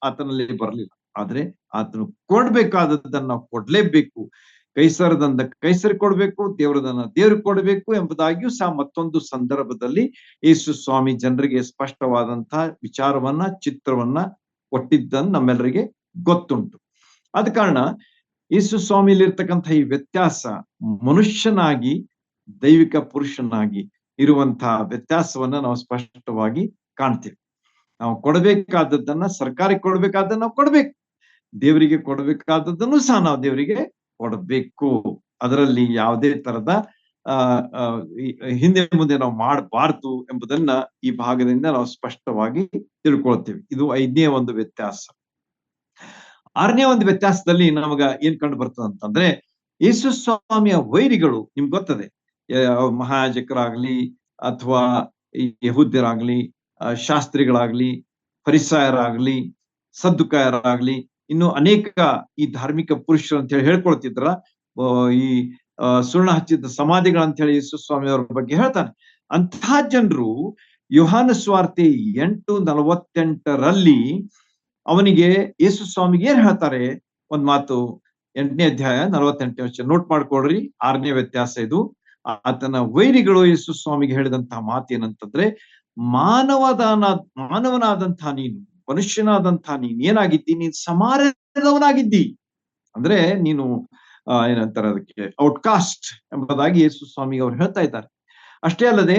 ಆತನಲ್ಲಿ ಬರಲಿಲ್ಲ. ಆದ್ರೆ ಆತನು ಕೊಡ್ಬೇಕಾದದ್ದನ್ನ ನಾವು ಕೊಡ್ಲೇಬೇಕು. ಕೈಸರದಂದ ಕೈಸರಿ ಕೊಡ್ಬೇಕು, ದೇವರದನ್ನ ದೇವ್ರಿಗೆ ಕೊಡ್ಬೇಕು ಎಂಬುದಾಗಿಯೂ ಸಹ ಮತ್ತೊಂದು ಸಂದರ್ಭದಲ್ಲಿ ಯೇಸು ಸ್ವಾಮಿ ಜನರಿಗೆ ಸ್ಪಷ್ಟವಾದಂತಹ ವಿಚಾರವನ್ನ, ಚಿತ್ರವನ್ನ ಕೊಟ್ಟಿದ್ದನ್ನು ನಮ್ಮೆಲ್ಲರಿಗೆ ಗೊತ್ತುಂಟು. ಆದ ಕಾರಣ ಯೇಸು ಸ್ವಾಮಿಯಲ್ಲಿರ್ತಕ್ಕಂಥ ಈ ವ್ಯತ್ಯಾಸ, ಮನುಷ್ಯನಾಗಿ ದೈವಿಕ ಪುರುಷನಾಗಿ ಇರುವಂತಹ ವ್ಯತ್ಯಾಸವನ್ನ ನಾವು ಸ್ಪಷ್ಟವಾಗಿ ಕಾಣ್ತೀವಿ. ನಾವು ಕೊಡಬೇಕಾದದ್ದನ್ನ, ಸರ್ಕಾರಕ್ಕೆ ಕೊಡ್ಬೇಕಾದನ್ನ ನಾವು ಕೊಡ್ಬೇಕು, ದೇವರಿಗೆ ಕೊಡಬೇಕಾದದ್ದನ್ನು ಸಹ ನಾವು ದೇವರಿಗೆ ಕೊಡಬೇಕು. ಅದರಲ್ಲಿ ಯಾವುದೇ ತರದ ಹಿಂದೆ ಮುಂದೆ ನಾವು ಮಾಡಬಾರ್ದು ಎಂಬುದನ್ನ ಈ ಭಾಗದಿಂದ ನಾವು ಸ್ಪಷ್ಟವಾಗಿ ತಿಳ್ಕೊಳ್ತೇವೆ. ಇದು 5ನೇ ಒಂದು ವ್ಯತ್ಯಾಸ. 6ನೇ ಒಂದು ವ್ಯತ್ಯಾಸದಲ್ಲಿ ನಮಗ ಏನ್ ಕಂಡು ಬರ್ತದೆ ಅಂತಂದ್ರೆ, ಯೇಸು ಸ್ವಾಮಿಯ ವೈರಿಗಳು, ನಿಮ್ಗೆ ಗೊತ್ತದೆ, ಮಹಾಯಾಜಕರಾಗ್ಲಿ ಅಥವಾ ಯಹೂದ್ಯರಾಗ್ಲಿ, ಶಾಸ್ತ್ರಿಗಳಾಗ್ಲಿ, ಫರಿಸಾಯರಾಗ್ಲಿ, ಸದ್ದುಕಾಯರಾಗ್ಲಿ, ಇನ್ನು ಅನೇಕ ಈ ಧಾರ್ಮಿಕ ಪುರುಷರು ಅಂತ ಹೇಳಿ ಹೇಳ್ಕೊಳ್ತಿದ್ರ, ಈ ಸುಳ್ಳ ಹಚ್ಚಿದ ಸಮಾಧಿಗಳಂತ ಹೇಳಿ ಯೇಸು ಸ್ವಾಮಿ ಅವರ ಬಗ್ಗೆ ಹೇಳ್ತಾನೆ. ಅಂತಹ ಜನರು ಯೋಹಾನ ಸುವಾರ್ತೆ 8:48 ಅವನಿಗೆ, ಯೇಸು ಸ್ವಾಮಿಗೆ ಏನ್ ಹೇಳ್ತಾರೆ? ಒಂದ್ ಮಾತು, 8ನೇ ಅಧ್ಯಾಯ 48ನೇ ವಚನ ನೋಟ್ ಮಾಡ್ಕೊಳ್ರಿ. 6ನೇ ವ್ಯತ್ಯಾಸ ಇದು. ಆತನ ವೈರಿಗಳು ಯೇಸು ಸ್ವಾಮಿಗೆ ಹೇಳಿದಂತಹ ಮಾತು ಏನಂತಂದ್ರೆ, ಮಾನವನಾದಂತಹ ನೀನು, ಮನುಷ್ಯನಾದಂತಹ ನೀನ್ ಏನಾಗಿದ್ದಿ? ನೀನ್ ಸಮಾರ್ಯದವನಾಗಿದ್ದಿ. ಅಂದ್ರೆ ನೀನು ಏನಂತಾರೆ ಅದಕ್ಕೆ, ಔಟ್ಕಾಸ್ಟ್ ಎಂಬುದಾಗಿ ಯೇಸು ಸ್ವಾಮಿಗೆ ಅವ್ರು ಹೇಳ್ತಾ ಇದ್ದಾರೆ. ಅಷ್ಟೇ ಅಲ್ಲದೆ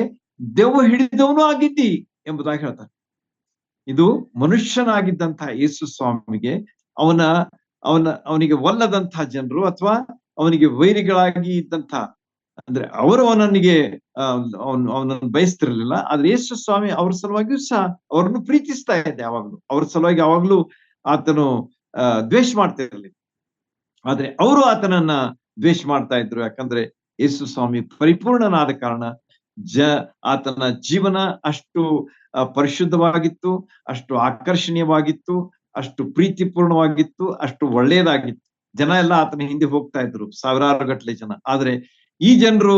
ದೆವ್ವ ಹಿಡಿದವನು ಆಗಿದ್ದಿ ಎಂಬುದಾಗಿ ಹೇಳ್ತಾರೆ. ಇದು ಮನುಷ್ಯನಾಗಿದ್ದಂತಹ ಯೇಸು ಸ್ವಾಮಿಗೆ ಅವನಿಗೆ ಒಲ್ಲದಂತಹ ಜನರು ಅಥವಾ ಅವನಿಗೆ ವೈರಿಗಳಾಗಿ ಇದ್ದಂತಹ, ಅಂದ್ರೆ ಅವರು ಅವನನ್ನು ಬಯಸ್ತಿರ್ಲಿಲ್ಲ. ಆದ್ರೆ ಯೇಸು ಸ್ವಾಮಿ ಅವ್ರ ಸಲುವಾಗಿಯೂ ಸಹ ಅವ್ರನ್ನು ಪ್ರೀತಿಸ್ತಾ ಇದ್ದೆ. ಅವ್ರ ಸಲುವಾಗಿ ಯಾವಾಗ್ಲೂ ಆತನು ದ್ವೇಷ ಮಾಡ್ತಾ ಇರಲಿಲ್ಲ. ಆದ್ರೆ ಅವರು ಆತನನ್ನ ದ್ವೇಷ ಮಾಡ್ತಾ ಇದ್ರು. ಯಾಕಂದ್ರೆ ಯೇಸು ಸ್ವಾಮಿ ಪರಿಪೂರ್ಣನಾದ ಕಾರಣ, ಆತನ ಜೀವನ ಅಷ್ಟು ಪರಿಶುದ್ಧವಾಗಿತ್ತು, ಅಷ್ಟು ಆಕರ್ಷಣೀಯವಾಗಿತ್ತು, ಅಷ್ಟು ಪ್ರೀತಿಪೂರ್ಣವಾಗಿತ್ತು, ಅಷ್ಟು ಒಳ್ಳೆಯದಾಗಿತ್ತು. ಜನ ಎಲ್ಲ ಆತನ ಹಿಂದೆ ಹೋಗ್ತಾ ಇದ್ರು, ಸಾವಿರಾರು ಗಟ್ಟಲೆ ಜನ. ಆದ್ರೆ ಈ ಜನರು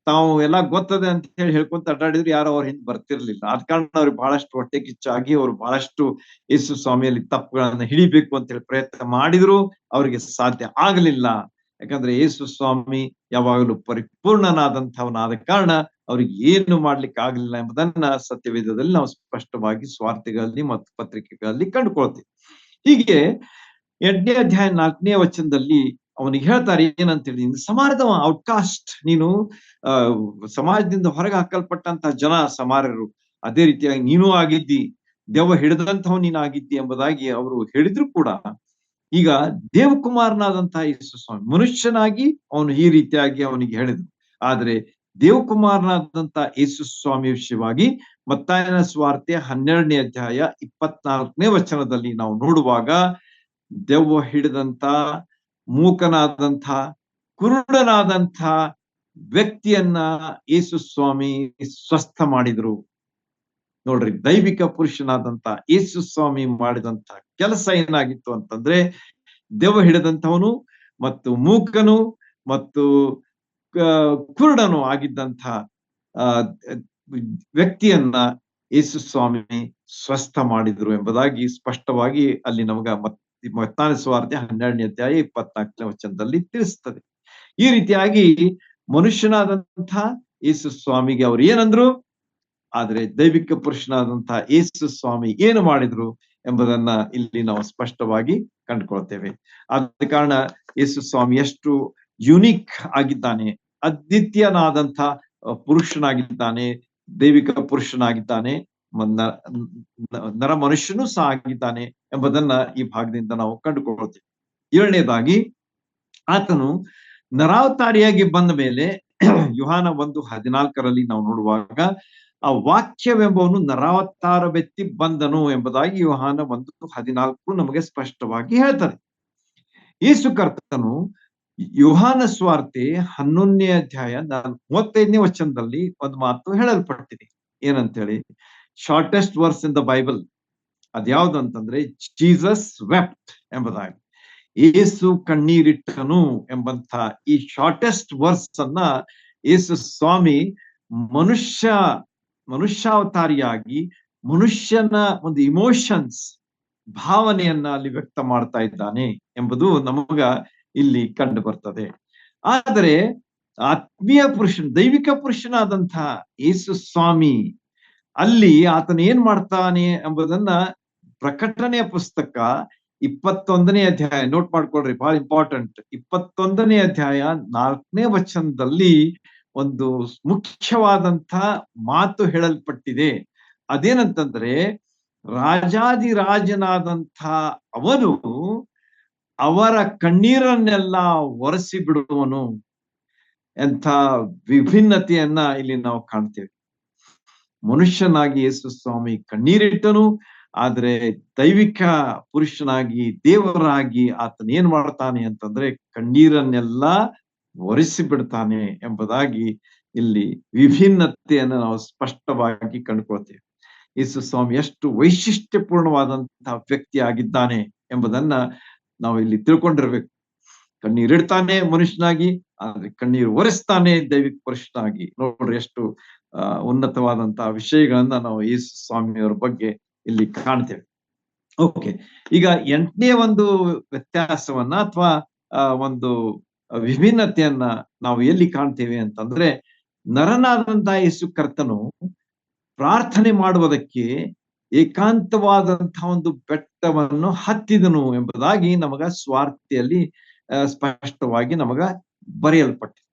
ತಾವು ಎಲ್ಲ ಗೊತ್ತದೆ ಅಂತ ಹೇಳಿ ಹೇಳ್ಕೊಂತ ಅಡ್ಡಾಡಿದ್ರು, ಯಾರು ಅವ್ರ ಹಿಂದೆ ಬರ್ತಿರ್ಲಿಲ್ಲ. ಆದ ಕಾರಣ ಅವ್ರಿಗೆ ಬಹಳಷ್ಟು ಹೊಟ್ಟೆ ಕಿಚ್ಚಾಗಿ ಅವರು ಬಹಳಷ್ಟು ಯೇಸು ಸ್ವಾಮಿಯಲ್ಲಿ ತಪ್ಪುಗಳನ್ನ ಹಿಡಿಬೇಕು ಅಂತ ಹೇಳಿ ಪ್ರಯತ್ನ ಮಾಡಿದ್ರು. ಅವ್ರಿಗೆ ಸಾಧ್ಯ ಆಗಲಿಲ್ಲ. ಯಾಕಂದ್ರೆ ಯೇಸು ಸ್ವಾಮಿ ಯಾವಾಗಲೂ ಪರಿಪೂರ್ಣನಾದಂಥವನಾದ ಕಾರಣ ಅವ್ರಿಗೆ ಏನು ಮಾಡ್ಲಿಕ್ಕೆ ಆಗ್ಲಿಲ್ಲ ಎಂಬುದನ್ನ ಸತ್ಯವೇದದಲ್ಲಿ ನಾವು ಸ್ಪಷ್ಟವಾಗಿ ಸ್ವಾರ್ಥಗಳಲ್ಲಿ ಮತ್ತು ಪತ್ರಿಕೆಗಳಲ್ಲಿ ಕಂಡುಕೊಳ್ತೀವಿ. ಹೀಗೆ 8ನೇ ಅಧ್ಯಾಯ 4ನೇ ವಚನದಲ್ಲಿ ಅವನಿಗೆ ಹೇಳ್ತಾರೆ ಏನಂತೇಳಿ, ಸಮಾರ್ಯದವ, ಔಟ್ಕಾಸ್ಟ್, ನೀನು ಸಮಾಜದಿಂದ ಹೊರಗೆ ಹಾಕಲ್ಪಟ್ಟಂತಹ ಜನ ಸಮಾರ್ಯರು. ಅದೇ ರೀತಿಯಾಗಿ ನೀನು ಆಗಿದ್ದಿ, ದೆವ್ವ ಹಿಡಿದಂತಹ ನೀನು ಆಗಿದ್ದಿ ಎಂಬುದಾಗಿ ಅವರು ಹೇಳಿದ್ರು ಕೂಡ, ಈಗ ದೇವಕುಮಾರನಾದಂತಹ ಯೇಸು ಸ್ವಾಮಿ ಮನುಷ್ಯನಾಗಿ ಅವನು ಈ ರೀತಿಯಾಗಿ ಅವನಿಗೆ ಹೇಳಿದ್ರು. ಆದ್ರೆ ದೇವಕುಮಾರನಾದಂತಹ ಯೇಸು ಸ್ವಾಮಿ ವಿಷಯವಾಗಿ ಮತ್ತಾಯನ ಸುವಾರ್ತೆ 12ನೇ ಅಧ್ಯಾಯ 24ನೇ ವಚನದಲ್ಲಿ ನಾವು ನೋಡುವಾಗ, ದೆವ್ವ ಹಿಡಿದಂತ, ಮೂಕನಾದಂಥ, ಕುರುಡನಾದಂಥ ವ್ಯಕ್ತಿಯನ್ನ ಯೇಸು ಸ್ವಾಮಿ ಸ್ವಸ್ಥ ಮಾಡಿದ್ರು. ನೋಡ್ರಿ, ದೈವಿಕ ಪುರುಷನಾದಂತ ಯೇಸು ಸ್ವಾಮಿ ಮಾಡಿದಂತ ಕೆಲಸ ಏನಾಗಿತ್ತು ಅಂತಂದ್ರೆ, ದೆವ್ವ ಹಿಡಿದಂಥವನು ಮತ್ತು ಮೂಕನು ಮತ್ತು ಕುರುಡನು ಆಗಿದ್ದಂಥ ವ್ಯಕ್ತಿಯನ್ನ ಯೇಸು ಸ್ವಾಮಿ ಸ್ವಸ್ಥ ಮಾಡಿದ್ರು ಎಂಬುದಾಗಿ ಸ್ಪಷ್ಟವಾಗಿ ಅಲ್ಲಿ ನಮಗ ಮತ್ತಾಯನ ಸುವಾರ್ತೆ 12ನೇ ಅಧ್ಯಾಯ 24ನೇ ವಚನದಲ್ಲಿ ತಿಳಿಸ್ತದೆ. ಈ ರೀತಿಯಾಗಿ ಮನುಷ್ಯನಾದಂಥ ಯೇಸು ಸ್ವಾಮಿಗೆ ಅವ್ರು ಏನಂದ್ರು, ಆದ್ರೆ ದೈವಿಕ ಪುರುಷನಾದಂತಹ ಯೇಸು ಸ್ವಾಮಿ ಏನು ಮಾಡಿದ್ರು ಎಂಬುದನ್ನ ಇಲ್ಲಿ ನಾವು ಸ್ಪಷ್ಟವಾಗಿ ಕಂಡುಕೊಳ್ತೇವೆ. ಆದ ಕಾರಣ ಯೇಸು ಸ್ವಾಮಿ ಎಷ್ಟು ಯುನಿಕ್ ಆಗಿದ್ದಾನೆ, ಅದ್ವಿತೀಯನಾದಂಥ ಪುರುಷನಾಗಿದ್ದಾನೆ, ದೈವಿಕ ಪುರುಷನಾಗಿದ್ದಾನೆ, ನರ ಮನುಷ್ಯನೂ ಸಹ ಆಗಿದ್ದಾನೆ ಎಂಬುದನ್ನ ಈ ಭಾಗದಿಂದ ನಾವು ಕಂಡುಕೊಳ್ತೇವೆ. 7ನೇದಾಗಿ ಆತನು ನರಾವತಾರಿಯಾಗಿ ಬಂದ ಮೇಲೆ ಯೋಹಾನ 1:14 ನಾವು ನೋಡುವಾಗ ಆ ವಾಕ್ಯವೆಂಬವನು ನರಾವತಾರವೆತ್ತಿ ಬಂದನು ಎಂಬುದಾಗಿ ಯೋಹಾನ 1:14 ನಮಗೆ ಸ್ಪಷ್ಟವಾಗಿ ಹೇಳ್ತದೆ. ಯೇಸು ಕರ್ತನು ಯೋಹಾನ ಸ್ವಾರ್ತೆ 11ನೇ ಅಧ್ಯಾಯ 35ನೇ ವಚನದಲ್ಲಿ ಒಂದು ಮಾತು ಹೇಳಲ್ಪಟ್ಟಿದೆ. ಏನಂತೇಳಿ, shortest verse in the Bible ಅದ್ಯಾವ್ದು ಅಂತಂದ್ರೆ ಜೀಸಸ್ ವೆಪ್ಟ್ ಎಂಬುದಾಗಿ, ಯೇಸು ಕಣ್ಣೀರಿಟ್ಟನು ಎಂಬಂತ ಈ ಶಾರ್ಟೆಸ್ಟ್ ವರ್ಸ್ ಅನ್ನ ಯೇಸು ಸ್ವಾಮಿ ಮನುಷ್ಯಾವತಾರಿಯಾಗಿ ಮನುಷ್ಯನ ಒಂದು ಇಮೋಷನ್ಸ್, ಭಾವನೆಯನ್ನ ಅಲ್ಲಿ ವ್ಯಕ್ತ ಮಾಡ್ತಾ ಇದ್ದಾನೆ ಎಂಬುದು ನಮಗ ಇಲ್ಲಿ ಕಂಡು ಬರ್ತದೆ. ಆದರೆ ಆತ್ಮೀಯ ಪುರುಷನ್, ದೈವಿಕ ಪುರುಷನಾದಂತಹ ಯೇಸು ಸ್ವಾಮಿ ಅಲ್ಲಿ ಆತನ ಏನ್ ಮಾಡ್ತಾನೆ ಎಂಬುದನ್ನ ಪ್ರಕಟಣೆಯ ಪುಸ್ತಕ 21ನೇ ಅಧ್ಯಾಯ ನೋಟ್ ಮಾಡ್ಕೊಳ್ರಿ, ಬಹಳ ಇಂಪಾರ್ಟೆಂಟ್. 21ನೇ ಅಧ್ಯಾಯ 4ನೇ ವಚನದಲ್ಲಿ ಒಂದು ಮುಖ್ಯವಾದಂತ ಮಾತು ಹೇಳಲ್ಪಟ್ಟಿದೆ. ಅದೇನಂತಂದ್ರೆ, ರಾಜಾದಿರಾಜನಾದಂಥ ಅವನು ಅವರ ಕಣ್ಣೀರನ್ನೆಲ್ಲ ಒರೆಸಿ ಬಿಡುವನು. ಎಂಥ ವಿಭಿನ್ನತೆಯನ್ನ ಇಲ್ಲಿ ನಾವು ಕಾಣ್ತೇವೆ. ಮನುಷ್ಯನಾಗಿ ಯೇಸು ಸ್ವಾಮಿ ಕಣ್ಣೀರಿಟ್ಟನು, ಆದ್ರೆ ದೈವಿಕ ಪುರುಷನಾಗಿ ದೇವರಾಗಿ ಆತನ ಏನ್ ಮಾಡ್ತಾನೆ ಅಂತಂದ್ರೆ ಕಣ್ಣೀರನ್ನೆಲ್ಲ ಒರೆಸಿ ಬಿಡ್ತಾನೆ ಎಂಬುದಾಗಿ ಇಲ್ಲಿ ವಿಭಿನ್ನತೆಯನ್ನು ನಾವು ಸ್ಪಷ್ಟವಾಗಿ ಕಂಡುಕೊಳ್ತೇವೆ. ಯೇಸು ಸ್ವಾಮಿ ಎಷ್ಟು ವೈಶಿಷ್ಟ್ಯಪೂರ್ಣವಾದಂತಹ ವ್ಯಕ್ತಿ ಆಗಿದ್ದಾನೆ ಎಂಬುದನ್ನ ನಾವು ಇಲ್ಲಿ ತಿಳ್ಕೊಂಡಿರ್ಬೇಕು. ಕಣ್ಣೀರಿಡ್ತಾನೆ ಮನುಷ್ಯನಾಗಿ, ಆದ್ರೆ ಕಣ್ಣೀರು ಒರೆಸ್ತಾನೆ ದೈವಿಕ ಪುರುಷನಾಗಿ. ನೋಡ್ರಿ ಎಷ್ಟು ಉನ್ನತವಾದಂತಹ ವಿಷಯಗಳನ್ನ ನಾವು ಯೇಸು ಸ್ವಾಮಿಯವರ ಬಗ್ಗೆ ಇಲ್ಲಿ ಕಾಣ್ತೇವೆ. ಓಕೆ, ಈಗ 8ನೇ ಒಂದು ವ್ಯತ್ಯಾಸವನ್ನ ಅಥವಾ ಒಂದು ವಿಭಿನ್ನತೆಯನ್ನ ನಾವು ಎಲ್ಲಿ ಕಾಣ್ತೇವೆ ಅಂತಂದ್ರೆ, ನರನಾದಂತಹ ಯೇಸು ಕರ್ತನು ಪ್ರಾರ್ಥನೆ ಮಾಡುವುದಕ್ಕೆ ಏಕಾಂತವಾದಂತಹ ಒಂದು ಬೆಟ್ಟವನ್ನು ಹತ್ತಿದನು ಎಂಬುದಾಗಿ ನಮಗ ಸ್ವಾರ್ಥೆಯಲ್ಲಿ ಸ್ಪಷ್ಟವಾಗಿ ನಮಗ ಬರೆಯಲ್ಪಟ್ಟಿದೆ.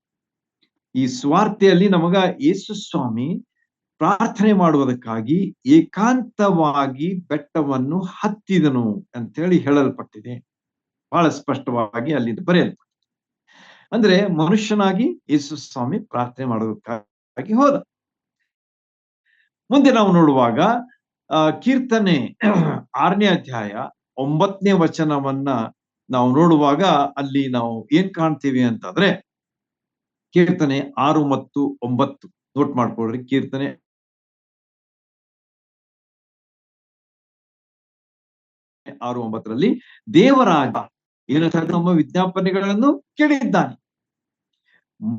ಈ ಸ್ವಾರ್ಥೆಯಲ್ಲಿ ನಮಗ ಯೇಸು ಸ್ವಾಮಿ ಪ್ರಾರ್ಥನೆ ಮಾಡುವುದಕ್ಕಾಗಿ ಏಕಾಂತವಾಗಿ ಬೆಟ್ಟವನ್ನು ಹತ್ತಿದನು ಅಂತೇಳಿ ಹೇಳಲ್ಪಟ್ಟಿದೆ. ಬಹಳ ಸ್ಪಷ್ಟವಾಗಿ ಅಲ್ಲಿ ಬರೆಯಲ್ಪಟ್ಟಿದೆ. ಅಂದ್ರೆ ಮನುಷ್ಯನಾಗಿ ಯೇಸು ಸ್ವಾಮಿ ಪ್ರಾರ್ಥನೆ ಮಾಡೋದಕ್ಕಾಗಿ ಹೋದ. ಮುಂದೆ ನಾವು ನೋಡುವಾಗ ಕೀರ್ತನೆ 6ನೇ ಅಧ್ಯಾಯ 9ನೇ ವಚನವನ್ನ ನಾವು ನೋಡುವಾಗ ಅಲ್ಲಿ ನಾವು ಏನ್ ಕಾಣ್ತೀವಿ ಅಂತಂದ್ರೆ, ಕೀರ್ತನೆ 6 ಮತ್ತು 9 ನೋಟ್ ಮಾಡ್ಕೊಳ್ರಿ. ಕೀರ್ತನೆ 6:9 ದೇವರಾಗ ಏನಂತ ನಮ್ಮ ವಿಜ್ಞಾಪನೆಗಳನ್ನು ಕೇಳಿದ್ದಾನೆ.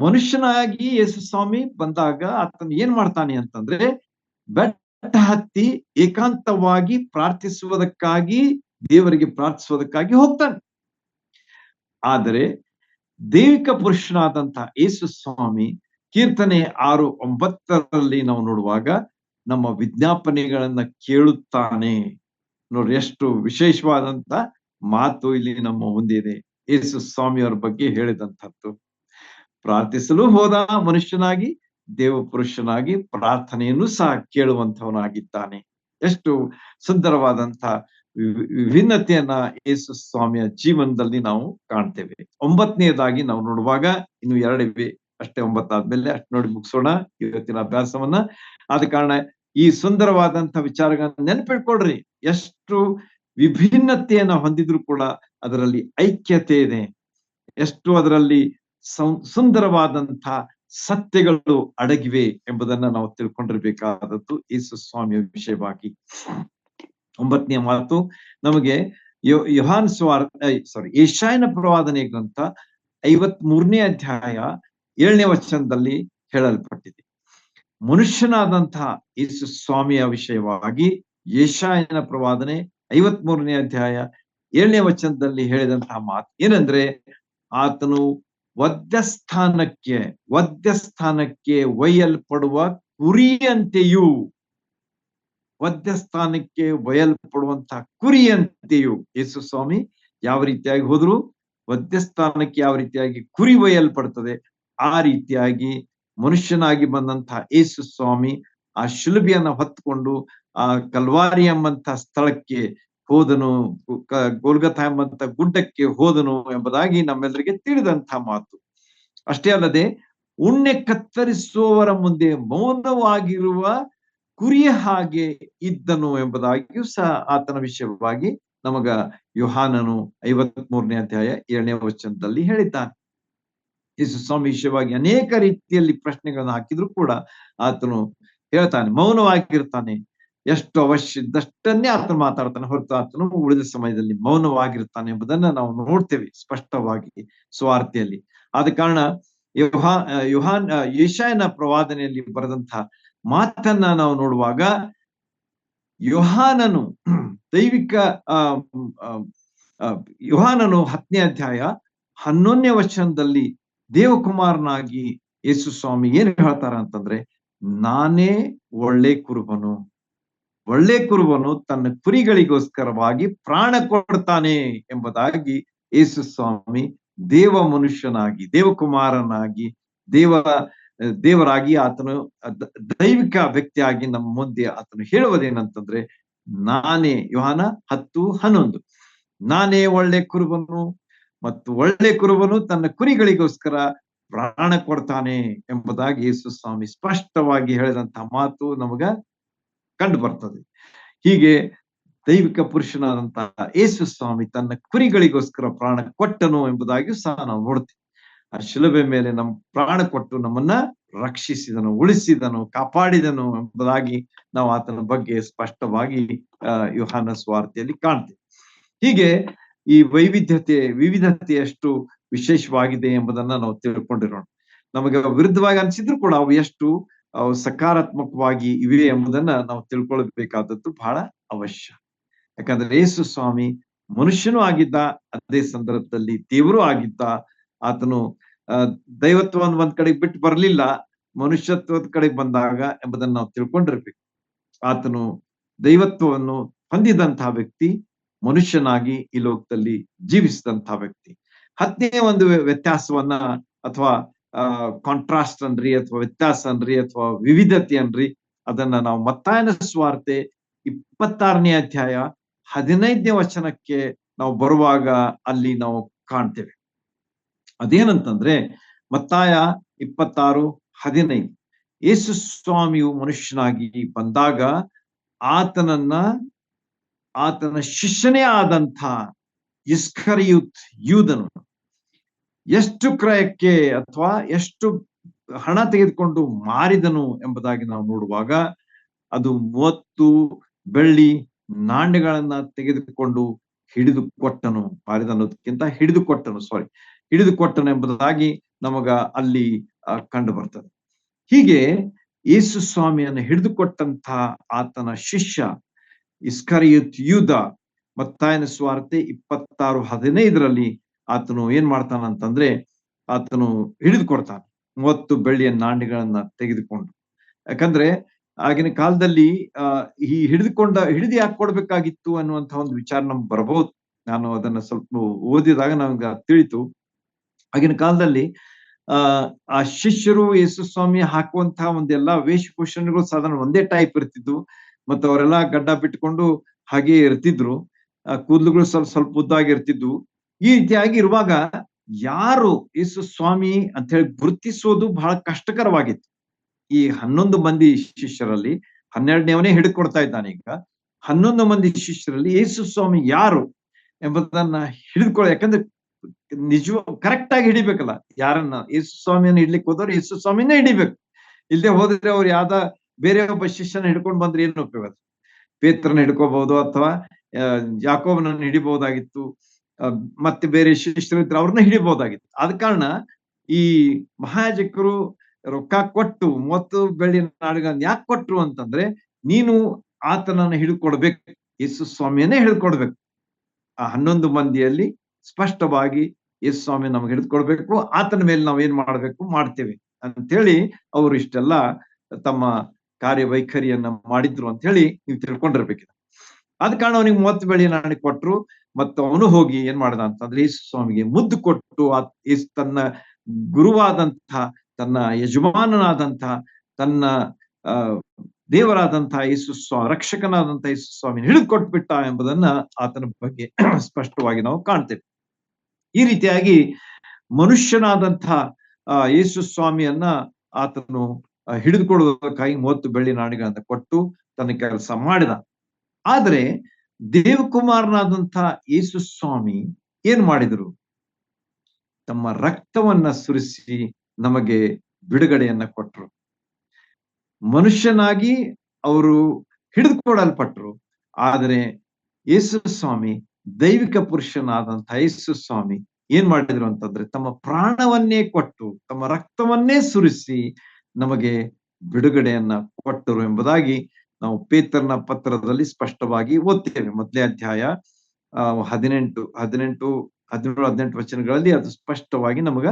ಮನುಷ್ಯನಾಗಿ ಯೇಸು ಸ್ವಾಮಿ ಬಂದಾಗ ಆತನ ಏನ್ ಮಾಡ್ತಾನೆ ಅಂತಂದ್ರೆ, ಬೆಟ್ಟ ಹತ್ತಿ ಏಕಾಂತವಾಗಿ ಪ್ರಾರ್ಥಿಸುವುದಕ್ಕಾಗಿ, ದೇವರಿಗೆ ಪ್ರಾರ್ಥಿಸುವುದಕ್ಕಾಗಿ ಹೋಗ್ತಾನೆ. ಆದರೆ ದೈವಿಕ ಪುರುಷನಾದಂತಹ ಯೇಸು ಸ್ವಾಮಿ ಕೀರ್ತನೆ 6:9 ನಾವು ನೋಡುವಾಗ ನಮ್ಮ ವಿಜ್ಞಾಪನೆಗಳನ್ನ ಕೇಳುತ್ತಾನೆ. ನೋಡ್ರಿ ಎಷ್ಟು ವಿಶೇಷವಾದಂತ ಮಾತು ಇಲ್ಲಿ ನಮ್ಮ ಮುಂದೆ ಇದೆ. ಯೇಸು ಸ್ವಾಮಿಯವರ ಬಗ್ಗೆ ಹೇಳಿದಂಥದ್ದು. ಪ್ರಾರ್ಥಿಸಲು ಹೋದ ಮನುಷ್ಯನಾಗಿ, ದೇವ ಪುರುಷನಾಗಿ ಪ್ರಾರ್ಥನೆಯನ್ನು ಸಹ ಕೇಳುವಂತವನಾಗಿದ್ದಾನೆ. ಎಷ್ಟು ಸುಂದರವಾದಂತ ವಿಭಿನ್ನತೆಯನ್ನ ಯೇಸು ಸ್ವಾಮಿಯ ಜೀವನದಲ್ಲಿ ನಾವು ಕಾಣ್ತೇವೆ. 9ನೇದಾಗಿ ನಾವು ನೋಡುವಾಗ ಇನ್ನು 2 ಇವೆ ಅಷ್ಟೇ. 9 ಆದ್ಮೇಲೆ ಅಷ್ಟು ನೋಡಿ ಮುಗಿಸೋಣ ಇವತ್ತಿನ ಅಭ್ಯಾಸವನ್ನ. ಆದ ಕಾರಣ ಈ ಸುಂದರವಾದಂತ ವಿಚಾರಗಳನ್ನ ನೆನಪಿಟ್ಕೊಳ್ರಿ. ಎಷ್ಟು ವಿಭಿನ್ನತೆಯನ್ನ ಹೊಂದಿದ್ರು ಕೂಡ ಅದರಲ್ಲಿ ಐಕ್ಯತೆ ಇದೆ. ಎಷ್ಟು ಅದರಲ್ಲಿ ಸುಂದರವಾದಂತ ಸತ್ಯಗಳು ಅಡಗಿವೆ ಎಂಬುದನ್ನ ನಾವು ತಿಳ್ಕೊಂಡಿರ್ಬೇಕಾದದ್ದು ಯೇಸು ಸ್ವಾಮಿಯ ವಿಷಯವಾಗಿ. 9ನೇ ಮಾತು ನಮಗೆ ಯೆಶಾಯನ ಪ್ರವಾದನೆ ಗ್ರಂಥ 53ನೇ ಅಧ್ಯಾಯ 7ನೇ ವಚನದಲ್ಲಿ ಹೇಳಲ್ಪಟ್ಟಿದೆ. ಮನುಷ್ಯನಾದಂತಹ ಯೇಸು ಸ್ವಾಮಿಯ ವಿಷಯವಾಗಿ ಯೆಶಾಯನ ಪ್ರವಾದನೆ 53ನೇ ಅಧ್ಯಾಯ 7ನೇ ವಚನದಲ್ಲಿ ಹೇಳಿದಂತಹ ಮಾತು ಏನಂದ್ರೆ, ಆತನು ವಧ್ಯಸ್ಥಾನಕ್ಕೆ ಒಯ್ಯಲ್ಪಡುವ ಕುರಿಯಂತೆಯೂ, ವಧ್ಯಸ್ಥಾನಕ್ಕೆ ಒಯ್ಯಲ್ಪಡುವಂತಹ ಕುರಿಯಂತೆಯೂ ಯೇಸು ಸ್ವಾಮಿ ಯಾವ ರೀತಿಯಾಗಿ ಹೋದ್ರು, ವಧ್ಯಸ್ಥಾನಕ್ಕೆ ಯಾವ ರೀತಿಯಾಗಿ ಕುರಿ ಒಯ್ಯಲ್ಪಡ್ತದೆ, ಆ ರೀತಿಯಾಗಿ ಮನುಷ್ಯನಾಗಿ ಬಂದಂತಹ ಯೇಸು ಸ್ವಾಮಿ ಆ ಶಿಲುಬೆಯನ್ನ ಹೊತ್ತುಕೊಂಡು ಆ ಕಲ್ವಾರಿ ಎಂಬಂತಹ ಸ್ಥಳಕ್ಕೆ ಹೋದನು, ಗೋಲ್ಗಥಾ ಎಂಬಂತ ಗುಡ್ಡಕ್ಕೆ ಹೋದನು ಎಂಬುದಾಗಿ ನಮ್ಮೆಲ್ಲರಿಗೆ ತಿಳಿದಂತಹ ಮಾತು. ಅಷ್ಟೇ ಅಲ್ಲದೆ ಉಣ್ಣೆ ಕತ್ತರಿಸುವವರ ಮುಂದೆ ಮೌನವಾಗಿರುವ ಕುರಿಯ ಹಾಗೆ ಇದ್ದನು ಎಂಬುದಾಗಿಯೂ ಸಹ ಆತನ ವಿಷಯವಾಗಿ ನಮಗ ಯೋಹಾನನು 53ನೇ ಅಧ್ಯಾಯ 7ನೇ ವಚನದಲ್ಲಿ ಹೇಳಿದ್ದಾನೆ. ಯೇಸು ಸ್ವಾಮಿ ವಿಷಯವಾಗಿ ಅನೇಕ ರೀತಿಯಲ್ಲಿ ಪ್ರಶ್ನೆಗಳನ್ನು ಹಾಕಿದ್ರು ಕೂಡ ಆತನು ಹೇಳ್ತಾನೆ, ಮೌನವಾಗಿರ್ತಾನೆ. ಎಷ್ಟು ಅವಶ್ಯ ಇದ್ದಷ್ಟನ್ನೇ ಆತನು ಮಾತಾಡ್ತಾನೆ ಹೊರತು ಆತನು ಉಳಿದ ಸಮಯದಲ್ಲಿ ಮೌನವಾಗಿರ್ತಾನೆ ಎಂಬುದನ್ನ ನಾವು ನೋಡ್ತೇವೆ ಸ್ಪಷ್ಟವಾಗಿ ಸುವಾರ್ತೆಯಲ್ಲಿ. ಆದ ಕಾರಣ ಯೆಶಾಯನ ಪ್ರವಾದನೆಯಲ್ಲಿ ಬರೆದಂತಹ ಮಾತನ್ನ ನಾವು ನೋಡುವಾಗ ಯೋಹಾನನು ದೈವಿಕ ಯೋಹಾನನು 10ನೇ ಅಧ್ಯಾಯ 11ನೇ ವಚನದಲ್ಲಿ ದೇವಕುಮಾರನಾಗಿ ಯೇಸು ಸ್ವಾಮಿ ಏನ್ ಹೇಳ್ತಾರ ಅಂತಂದ್ರೆ, ನಾನೇ ಒಳ್ಳೆ ಕುರುಬನು ತನ್ನ ಕುರಿಗಳಿಗೋಸ್ಕರವಾಗಿ ಪ್ರಾಣ ಕೊಡ್ತಾನೆ ಎಂಬುದಾಗಿ ಯೇಸು ಸ್ವಾಮಿ ದೇವ ಮನುಷ್ಯನಾಗಿ, ದೇವಕುಮಾರನಾಗಿ, ದೇವರಾಗಿ ಆತನು ದೈವಿಕ ವ್ಯಕ್ತಿಯಾಗಿ ನಮ್ಮ ಮುಂದೆ ಆತನು ಹೇಳುವುದೇನಂತಂದ್ರೆ, ನಾನೇ ಯೋಹಾನ 10:11 ನಾನೇ ಒಳ್ಳೆ ಕುರುಬನು ಮತ್ತು ಒಳ್ಳೆ ಕುರುಬನು ತನ್ನ ಕುರಿಗಳಿಗೋಸ್ಕರ ಪ್ರಾಣ ಕೊಡ್ತಾನೆ ಎಂಬುದಾಗಿ ಯೇಸು ಸ್ವಾಮಿ ಸ್ಪಷ್ಟವಾಗಿ ಹೇಳಿದಂತಹ ಮಾತು ನಮಗ ಕಂಡು ಬರ್ತದೆ. ಹೀಗೆ ದೈವಿಕ ಪುರುಷನಾದಂತಹ ಯೇಸು ಸ್ವಾಮಿ ತನ್ನ ಕುರಿಗಳಿಗೋಸ್ಕರ ಪ್ರಾಣ ಕೊಟ್ಟನು ಎಂಬುದಾಗಿಯೂ ಸಹ ನಾವು ನೋಡ್ತೀವಿ. ಆ ಶಿಲುಬೆ ಮೇಲೆ ನಮ್ಮ ಪ್ರಾಣ ಕೊಟ್ಟು ನಮ್ಮನ್ನ ರಕ್ಷಿಸಿದನು, ಉಳಿಸಿದನು, ಕಾಪಾಡಿದನು ಎಂಬುದಾಗಿ ನಾವು ಆತನ ಬಗ್ಗೆ ಸ್ಪಷ್ಟವಾಗಿ ಯೋಹಾನ ಸುವಾರ್ತೆಯಲ್ಲಿ ಕಾಣ್ತೇವೆ. ಹೀಗೆ ಈ ವಿವಿಧತೆ ಎಷ್ಟು ವಿಶೇಷವಾಗಿದೆ ಎಂಬುದನ್ನ ನಾವು ತಿಳ್ಕೊಂಡಿರೋಣ. ನಮಗೆ ವಿರುದ್ಧವಾಗಿ ಅನ್ಸಿದ್ರು ಕೂಡ ಅವು ಸಕಾರಾತ್ಮಕವಾಗಿ ಇವೆ ಎಂಬುದನ್ನ ನಾವು ತಿಳ್ಕೊಳ್ಬೇಕಾದದ್ದು ಬಹಳ ಅವಶ್ಯ. ಯಾಕಂದ್ರೆ ಯೇಸು ಸ್ವಾಮಿ ಮನುಷ್ಯನೂ ಆಗಿದ್ದ, ಅದೇ ಸಂದರ್ಭದಲ್ಲಿ ದೇವರು ಆಗಿದ್ದ. ಆತನು ದೈವತ್ವವನ್ನು ಒಂದ್ ಕಡೆಗೆ ಬಿಟ್ಟು ಬರಲಿಲ್ಲ, ಮನುಷ್ಯತ್ವದ ಕಡೆಗೆ ಬಂದಾಗ ಎಂಬುದನ್ನ ನಾವು ತಿಳ್ಕೊಂಡಿರ್ಬೇಕು. ಆತನು ದೈವತ್ವವನ್ನು ಹೊಂದಿದಂತಹ ವ್ಯಕ್ತಿ, ಮನುಷ್ಯನಾಗಿ ಈ ಲೋಕದಲ್ಲಿ ಜೀವಿಸಿದಂತಹ ವ್ಯಕ್ತಿ. 10ನೇ ಒಂದು ವ್ಯತ್ಯಾಸವನ್ನ ಅಥವಾ ಕಾಂಟ್ರಾಸ್ಟ್ ಅನ್ರಿ, ಅಥವಾ ವ್ಯತ್ಯಾಸ ಅನ್ರಿ, ಅಥವಾ ವಿವಿಧತೆ ಅನ್ರಿ, ಅದನ್ನ ನಾವು ಮತ್ತಾಯನ ಸುವಾರ್ತೆ 26ನೇ ಅಧ್ಯಾಯ 15ನೇ ವಚನಕ್ಕೆ ನಾವು ಬರುವಾಗ ಅಲ್ಲಿ ನಾವು ಕಾಣ್ತೇವೆ. ಅದೇನಂತಂದ್ರೆ ಮತ್ತಾಯ 26:15 ಯೇಸು ಸ್ವಾಮಿಯು ಮನುಷ್ಯನಾಗಿ ಬಂದಾಗ ಆತನ ಶಿಷ್ಯನೇ ಆದಂಥ ಇಸ್ಕರಿಯೋತ್ ಯೂದನು ಎಷ್ಟು ಕ್ರಯಕ್ಕೆ ಅಥವಾ ಎಷ್ಟು ಹಣ ತೆಗೆದುಕೊಂಡು ಮಾರಿದನು ಎಂಬುದಾಗಿ ನಾವು ನೋಡುವಾಗ ಅದು 30 ಬೆಳ್ಳಿ ನಾಣ್ಯಗಳನ್ನ ತೆಗೆದುಕೊಂಡು ಹಿಡಿದುಕೊಟ್ಟನು. ಮಾರಿದನ್ನೋದಕ್ಕಿಂತ ಹಿಡಿದುಕೊಟ್ಟನು ಎಂಬುದಾಗಿ ನಮಗ ಅಲ್ಲಿ ಕಂಡು ಬರ್ತದೆ. ಹೀಗೆ ಯೇಸು ಸ್ವಾಮಿಯನ್ನು ಹಿಡಿದುಕೊಟ್ಟಂತ ಆತನ ಶಿಷ್ಯ ಇಸ್ಕರಿಯೋತ್ ಯೂದ ಮತ್ತಾಯನ ಸುವಾರ್ತೆ 26:15 ಆತನು ಏನ್ ಮಾಡ್ತಾನಂತಂದ್ರೆ, ಆತನು ಹಿಡಿದುಕೊಡ್ತಾನೆ 30 ಬೆಳ್ಳಿಯ ನಾಣ್ಯಗಳನ್ನ ತೆಗೆದುಕೊಂಡು. ಯಾಕಂದ್ರೆ ಆಗಿನ ಕಾಲದಲ್ಲಿ ಹಿಡಿದು ಯಾಕೆ ಕೊಡ್ಬೇಕಾಗಿತ್ತು ಅನ್ನುವಂತ ಒಂದು ವಿಚಾರ ನಮ್ಗೆ ಬರಬಹುದು. ನಾನು ಅದನ್ನ ಸ್ವಲ್ಪ ಓದಿದಾಗ ನಮ್ಗೆ ತಿಳಿತು. ಆಗಿನ ಕಾಲದಲ್ಲಿ ಆ ಶಿಷ್ಯರು ಯೇಸು ಸ್ವಾಮಿ ಹಾಕುವಂತಹ ಒಂದೆಲ್ಲ ವೇಷಭೂಷಣಗಳು ಸಾಧಾರಣ ಒಂದೇ ಟೈಪ್ ಇರ್ತಿದ್ವು. ಮತ್ತು ಅವರೆಲ್ಲ ಗಡ್ಡ ಬಿಟ್ಟುಕೊಂಡು ಹಾಗೆ ಇರ್ತಿದ್ರು. ಕೂದಲುಗಳು ಸ್ವಲ್ಪ ಉದ್ದಾಗಿರ್ತಿದ್ವು. ಈ ರೀತಿಯಾಗಿ ಇರುವಾಗ ಯಾರು ಯೇಸು ಸ್ವಾಮಿ ಅಂತ ಹೇಳಿ ಗುರುತಿಸೋದು ಬಹಳ ಕಷ್ಟಕರವಾಗಿತ್ತು. ಈ 11 ಮಂದಿ ಶಿಷ್ಯರಲ್ಲಿ 12ನೇವನೇ ಹಿಡಿದುಕೊಡ್ತಾ ಇದ್ದಾನೆ. ಈಗ 11 ಮಂದಿ ಶಿಷ್ಯರಲ್ಲಿ ಯೇಸು ಸ್ವಾಮಿ ಯಾರು ಎಂಬುದನ್ನ ಯಾಕಂದ್ರೆ ಕರೆಕ್ಟ್ ಆಗಿ ಹಿಡಿಬೇಕಲ್ಲ. ಯಾರನ್ನ ಯೇಸು ಸ್ವಾಮಿಯನ್ನು ಹಿಡ್ಲಿಕ್ಕೆ ಹೋದವ್ರು ಯೇಸು ಸ್ವಾಮಿನೇ ಹಿಡಿಬೇಕು. ಇಲ್ಲದೆ ಹೋದ್ರೆ ಅವ್ರು ಬೇರೆ ಒಬ್ಬ ಶಿಷ್ಯನ ಹಿಡ್ಕೊಂಡು ಬಂದ್ರೆ ಏನು ಉಪಯೋಗ? ಪೇತ್ರನ ಹಿಡ್ಕೋಬಹುದು, ಅಥವಾ ಯಾಕೋಬನನ್ನು ಹಿಡಿಬಹುದಾಗಿತ್ತು, ಮತ್ತೆ ಬೇರೆ ಶಿಷ್ಯರು ಇದ್ರೆ ಅವ್ರನ್ನ ಹಿಡಿಬಹುದಾಗಿತ್ತು. ಆದ ಕಾರಣ ಈ ಮಹಾಯಾಜಕರು ರೊಕ್ಕ ಕೊಟ್ಟು 30 ಬೆಳ್ಳಿ ನಾಣ್ಯಗಳನ್ನ ಯಾಕೆ ಕೊಟ್ರು ಅಂತಂದ್ರೆ, ನೀನು ಆತನನ್ನ ಹಿಡ್ಕೊಡ್ಬೇಕು, ಯೇಸು ಸ್ವಾಮಿಯನ್ನೇ ಹಿಡ್ಕೊಡ್ಬೇಕು. ಆ 11 ಮಂದಿಯಲ್ಲಿ ಸ್ಪಷ್ಟವಾಗಿ ಯೇಸು ಸ್ವಾಮಿ ನಮ್ಗೆ ಹಿಡಿದುಕೊಡ್ಬೇಕು, ಆತನ ಮೇಲೆ ನಾವ್ ಏನ್ ಮಾಡ್ತೇವೆ ಅಂತ ಹೇಳಿ ಅವರು ಇಷ್ಟೆಲ್ಲ ತಮ್ಮ ಕಾರ್ಯವೈಖರಿಯನ್ನ ಮಾಡಿದ್ರು ಅಂತ ಹೇಳಿ ನೀವು ತಿಳ್ಕೊಂಡಿರ್ಬೇಕಿದೆ. ಆದ ಕಾರಣ ಅವನಿಗೆ 30 ಬೆಳ್ಳಿ ನಾಣ್ಯ ಕೊಟ್ರು. ಮತ್ತು ಅವನು ಹೋಗಿ ಏನ್ ಮಾಡ್ದ ಅಂತಂದ್ರೆ ಯೇಸು ಸ್ವಾಮಿಗೆ ಮುದ್ದು ಕೊಟ್ಟು ತನ್ನ ಗುರುವಾದಂತಹ, ತನ್ನ ಯಜಮಾನನಾದಂತಹ, ತನ್ನ ದೇವರಾದಂತಹ ಯೇಸು ಸ್ವಾಮಿ, ರಕ್ಷಕನಾದಂತಹ ಯೇಸು ಸ್ವಾಮಿ ಹಿಡಿದು ಕೊಟ್ಬಿಟ್ಟ ಎಂಬುದನ್ನ ಆತನ ಬಗ್ಗೆ ಸ್ಪಷ್ಟವಾಗಿ ನಾವು ಕಾಣ್ತೇವೆ. ಈ ರೀತಿಯಾಗಿ ಮನುಷ್ಯನಾದಂತಹ ಯೇಸು ಸ್ವಾಮಿಯನ್ನ ಆತನು ಹಿಡಿದುಕೊಳ್ಳುವುದಕ್ಕಾಗಿ 30 ಬೆಳ್ಳಿ ನಾಣ್ಯಗಳನ್ನ ಕೊಟ್ಟು ತನ್ನ ಕೆಲಸ ಮಾಡಿದ. ಆದ್ರೆ ದೇವಕುಮಾರನಾದಂತಹ ಯೇಸು ಸ್ವಾಮಿ ಏನ್ ಮಾಡಿದ್ರು? ತಮ್ಮ ರಕ್ತವನ್ನ ಸುರಿಸಿ ನಮಗೆ ಬಿಡುಗಡೆಯನ್ನ ಕೊಟ್ಟರು. ಮನುಷ್ಯನಾಗಿ ಅವರು ಹಿಡಿದುಕೊಳ್ಳಲ್ಪಟ್ರು. ಆದರೆ ಯೇಸು ಸ್ವಾಮಿ, ದೈವಿಕ ಪುರುಷನಾದಂತಹ ಯೇಸು ಸ್ವಾಮಿ ಏನ್ ಮಾಡಿದ್ರು ಅಂತಂದ್ರೆ ತಮ್ಮ ಪ್ರಾಣವನ್ನೇ ಕೊಟ್ಟು, ತಮ್ಮ ರಕ್ತವನ್ನೇ ಸುರಿಸಿ ನಮಗೆ ಬಿಡುಗಡೆಯನ್ನ ಕೊಟ್ಟರು ಎಂಬುದಾಗಿ ನಾವು ಪೇತ್ರನ ಪತ್ರದಲ್ಲಿ ಸ್ಪಷ್ಟವಾಗಿ ಓದ್ತೇವೆ. ಮೊದಲನೇ ಅಧ್ಯಾಯ 17 18 ವಚನಗಳಲ್ಲಿ ಅದು ಸ್ಪಷ್ಟವಾಗಿ ನಮಗ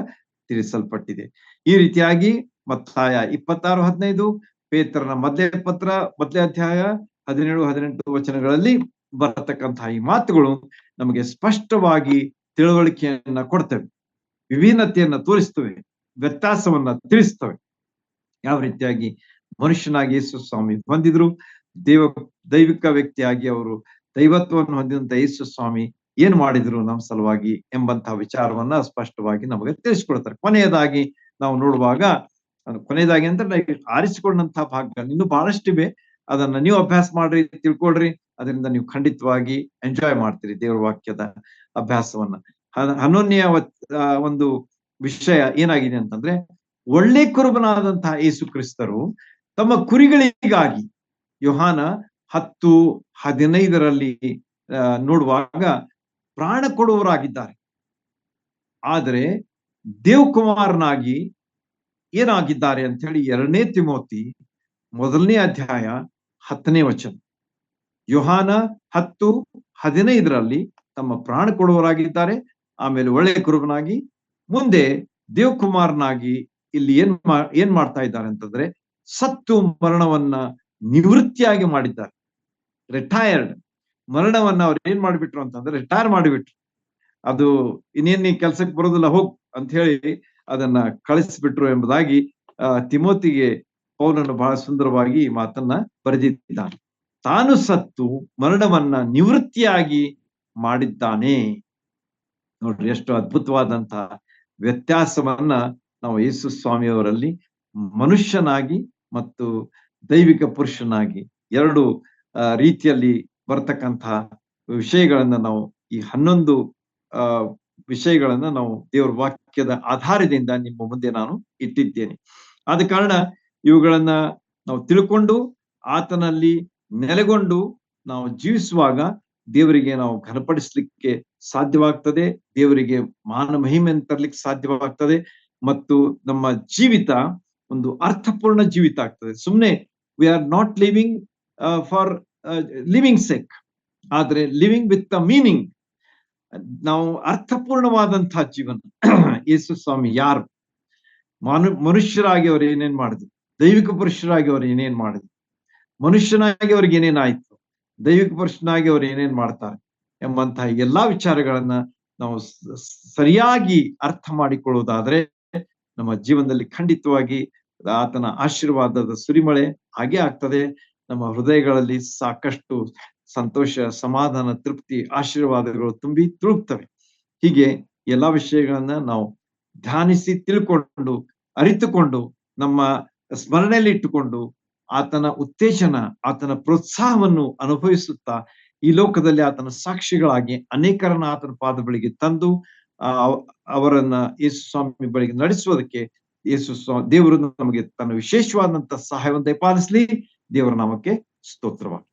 ತಿಳಿಸಲ್ಪಟ್ಟಿದೆ. ಈ ರೀತಿಯಾಗಿ ಮತ್ತಾಯ 26:15, ಪೇತ್ರನ ಮೊದಲನೇ ಅಧ್ಯಾಯ 17-18 ವಚನಗಳಲ್ಲಿ ಬರತಕ್ಕಂತಹ ಈ ಮಾತುಗಳು ನಮಗೆ ಸ್ಪಷ್ಟವಾಗಿ ತಿಳುವಳಿಕೆಯನ್ನ ಕೊಡ್ತವೆ, ವಿಭಿನ್ನತೆಯನ್ನ ತೋರಿಸ್ತವೆ, ವ್ಯತ್ಯಾಸವನ್ನ ತಿಳಿಸ್ತವೆ. ಯಾವ ರೀತಿಯಾಗಿ ಮನುಷ್ಯನಾಗಿ ಯೇಸು ಸ್ವಾಮಿ ಬಂದಿದ್ರು, ದೈವಿಕ ವ್ಯಕ್ತಿಯಾಗಿ ಅವರು ದೈವತ್ವವನ್ನು ಹೊಂದಿದಂತ ಯೇಸು ಸ್ವಾಮಿ ಏನ್ ಮಾಡಿದ್ರು ನಮ್ಮ ಸಲುವಾಗಿ ಎಂಬಂತಹ ವಿಚಾರವನ್ನ ಸ್ಪಷ್ಟವಾಗಿ ನಮಗೆ ತಿಳಿಸ್ಕೊಡ್ತಾರೆ. ಕೊನೆಯದಾಗಿ ನಾವು ನೋಡುವಾಗ, ಕೊನೆಯದಾಗಿ ಅಂದ್ರೆ ಆರಿಸಿಕೊಂಡಂತಹ ಭಾಗ ಇನ್ನೂ ಬಹಳಷ್ಟಿವೆ. ಅದನ್ನ ನೀವು ಅಭ್ಯಾಸ ಮಾಡ್ರಿ, ತಿಳ್ಕೊಳ್ರಿ. ಅದರಿಂದ ನೀವು ಖಂಡಿತವಾಗಿ ಎಂಜಾಯ್ ಮಾಡ್ತೀರಿ ದೇವರ ವಾಕ್ಯದ ಅಭ್ಯಾಸವನ್ನ. 11ನೇ ಒಂದು ವಿಷಯ ಏನಾಗಿದೆ ಅಂತಂದ್ರೆ, ಒಳ್ಳೆ ಕುರುಬನಾದಂತಹ ಯೇಸು ಕ್ರಿಸ್ತರು ತಮ್ಮ ಕುರಿಗಳಿಗಾಗಿ ಯೋಹಾನ 10:15 ನೋಡುವಾಗ ಪ್ರಾಣ ಕೊಡುವವರಾಗಿದ್ದಾರೆ. ಆದರೆ ದೇವಕುಮಾರನಾಗಿ ಏನಾಗಿದ್ದಾರೆ ಅಂತ ಹೇಳಿ 2ನೇ ತಿಮೋತಿ 1ನೇ ಅಧ್ಯಾಯ 10ನೇ ವಚನ. ಯೋಹಾನ 10:15 ತಮ್ಮ ಪ್ರಾಣ ಕೊಡುವವರಾಗಿದ್ದಾರೆ. ಆಮೇಲೆ ಒಳ್ಳೆಯ ಕುರುಬನಾಗಿ, ಮುಂದೆ ದೇವಕುಮಾರನಾಗಿ ಇಲ್ಲಿ ಏನ್ ಮಾಡ್ತಾ ಇದ್ದಾರೆ ಅಂತಂದ್ರೆ, ಸತ್ತು ಮರಣವನ್ನ ನಿವೃತ್ತಿಯಾಗಿ ಮಾಡಿದ್ದಾರೆ. ರಿಟೈರ್ಡ್, ಮರಣವನ್ನ ಅವ್ರು ಏನ್ ಮಾಡಿಬಿಟ್ರು ಅಂತಂದ್ರೆ ರಿಟೈರ್ ಮಾಡಿಬಿಟ್ರು. ಅದು ಇನ್ನೇನ್ ಕೆಲ್ಸಕ್ಕೆ ಬರೋದಿಲ್ಲ, ಹೋಗ್ ಅಂತ ಹೇಳಿ ಅದನ್ನ ಕಳಿಸ್ಬಿಟ್ರು ಎಂಬುದಾಗಿ ತಿಮೋತಿಗೆ ಪೌಲನು ಬಹಳ ಸುಂದರವಾಗಿ ಈ ಮಾತನ್ನ ಬರೆದಿದ್ದಾನೆ. ತಾನು ಸತ್ತು ಮರಣವನ್ನ ನಿವೃತ್ತಿಯಾಗಿ ಮಾಡಿದ್ದಾನೆ. ನೋಡ್ರಿ, ಎಷ್ಟು ಅದ್ಭುತವಾದಂತಹ ವ್ಯತ್ಯಾಸವನ್ನ ನಾವು ಯೇಸು ಸ್ವಾಮಿಯವರಲ್ಲಿ ಮನುಷ್ಯನಾಗಿ ಮತ್ತು ದೈವಿಕ ಪುರುಷನಾಗಿ ಎರಡು ರೀತಿಯಲ್ಲಿ ಬರ್ತಕ್ಕಂತಹ ವಿಷಯಗಳನ್ನ ನಾವು ಈ 11 ವಿಷಯಗಳನ್ನ ನಾವು ದೇವರ ವಾಕ್ಯದ ಆಧಾರದಿಂದ ನಿಮ್ಮ ಮುಂದೆ ನಾನು ಇಟ್ಟಿದ್ದೇನೆ. ಆದ ಕಾರಣ ಇವುಗಳನ್ನ ನಾವು ತಿಳ್ಕೊಂಡು ಆತನಲ್ಲಿ ನೆಲೆಗೊಂಡು ನಾವು ಜೀವಿಸುವಾಗ ದೇವರಿಗೆ ನಾವು ಘನಪಡಿಸ್ಲಿಕ್ಕೆ ಸಾಧ್ಯವಾಗ್ತದೆ, ದೇವರಿಗೆ ಮಾನ ಮಹಿಮೆಯನ್ನು ತರಲಿಕ್ಕೆ ಸಾಧ್ಯವಾಗ್ತದೆ, ಮತ್ತು ನಮ್ಮ ಜೀವಿತ ಒಂದು ಅರ್ಥಪೂರ್ಣ ಜೀವಿತ ಆಗ್ತದೆ. ಸುಮ್ಮನೆ we are not living for living sake, ಆದ್ರೆ ಲಿವಿಂಗ್ ವಿತ್ ಅ ಮೀನಿಂಗ್. ನಾವು ಅರ್ಥಪೂರ್ಣವಾದಂತಹ ಜೀವನ. ಯೇಸು ಸ್ವಾಮಿ ಯಾರು? ಮನುಷ್ಯರಾಗಿ ಅವ್ರು ಏನೇನ್ ಮಾಡಿದ್ರು, ದೈವಿಕ ಪುರುಷರಾಗಿ ಅವ್ರು ಏನೇನ್ ಮಾಡಿದ್ರು, ಮನುಷ್ಯನಾಗಿ ಅವ್ರಿಗೆ ಏನೇನಾಯ್ತು, ದೈವಿಕ ಪುರುಷನಾಗಿ ಅವ್ರು ಏನೇನ್ ಮಾಡ್ತಾರೆ ಎಂಬಂತಹ ಎಲ್ಲಾ ವಿಚಾರಗಳನ್ನ ನಾವು ಸರಿಯಾಗಿ ಅರ್ಥ ಮಾಡಿಕೊಳ್ಳುವುದಾದ್ರೆ ನಮ್ಮ ಜೀವನದಲ್ಲಿ ಖಂಡಿತವಾಗಿ ಆತನ ಆಶೀರ್ವಾದದ ಸುರಿಮಳೆ ಹಾಗೆ ಆಗ್ತದೆ. ನಮ್ಮ ಹೃದಯಗಳಲ್ಲಿ ಸಾಕಷ್ಟು ಸಂತೋಷ, ಸಮಾಧಾನ, ತೃಪ್ತಿ, ಆಶೀರ್ವಾದಗಳು ತುಂಬಿ ತುಳುಕ್ತವೆ. ಹೀಗೆ ಎಲ್ಲಾ ವಿಷಯಗಳನ್ನ ನಾವು ಧ್ಯಾನಿಸಿ, ತಿಳ್ಕೊಂಡು, ಅರಿತುಕೊಂಡು, ನಮ್ಮ ಸ್ಮರಣೆಯಲ್ಲಿ ಇಟ್ಟುಕೊಂಡು ಆತನ ಉತ್ತೇಜನ, ಆತನ ಪ್ರೋತ್ಸಾಹವನ್ನು ಅನುಭವಿಸುತ್ತಾ ಈ ಲೋಕದಲ್ಲಿ ಆತನ ಸಾಕ್ಷಿಗಳಾಗಿ ಅನೇಕರನ್ನ ಆತನ ಪಾದ ಬಳಿಗೆ ತಂದು ಅವರನ್ನ ಯೇಸು ಸ್ವಾಮಿ ಬಳಿಗೆ ನಡೆಸುವುದಕ್ಕೆ ದೇವರು ನಮಗೆ ತನ್ನ ವಿಶೇಷವಾದಂತಹ ಸಹಾಯವನ್ನು ದಯಪಾಲಿಸಲಿ. ದೇವರ ನಾಮಕ್ಕೆ ಸ್ತೋತ್ರವಾಗಲಿ.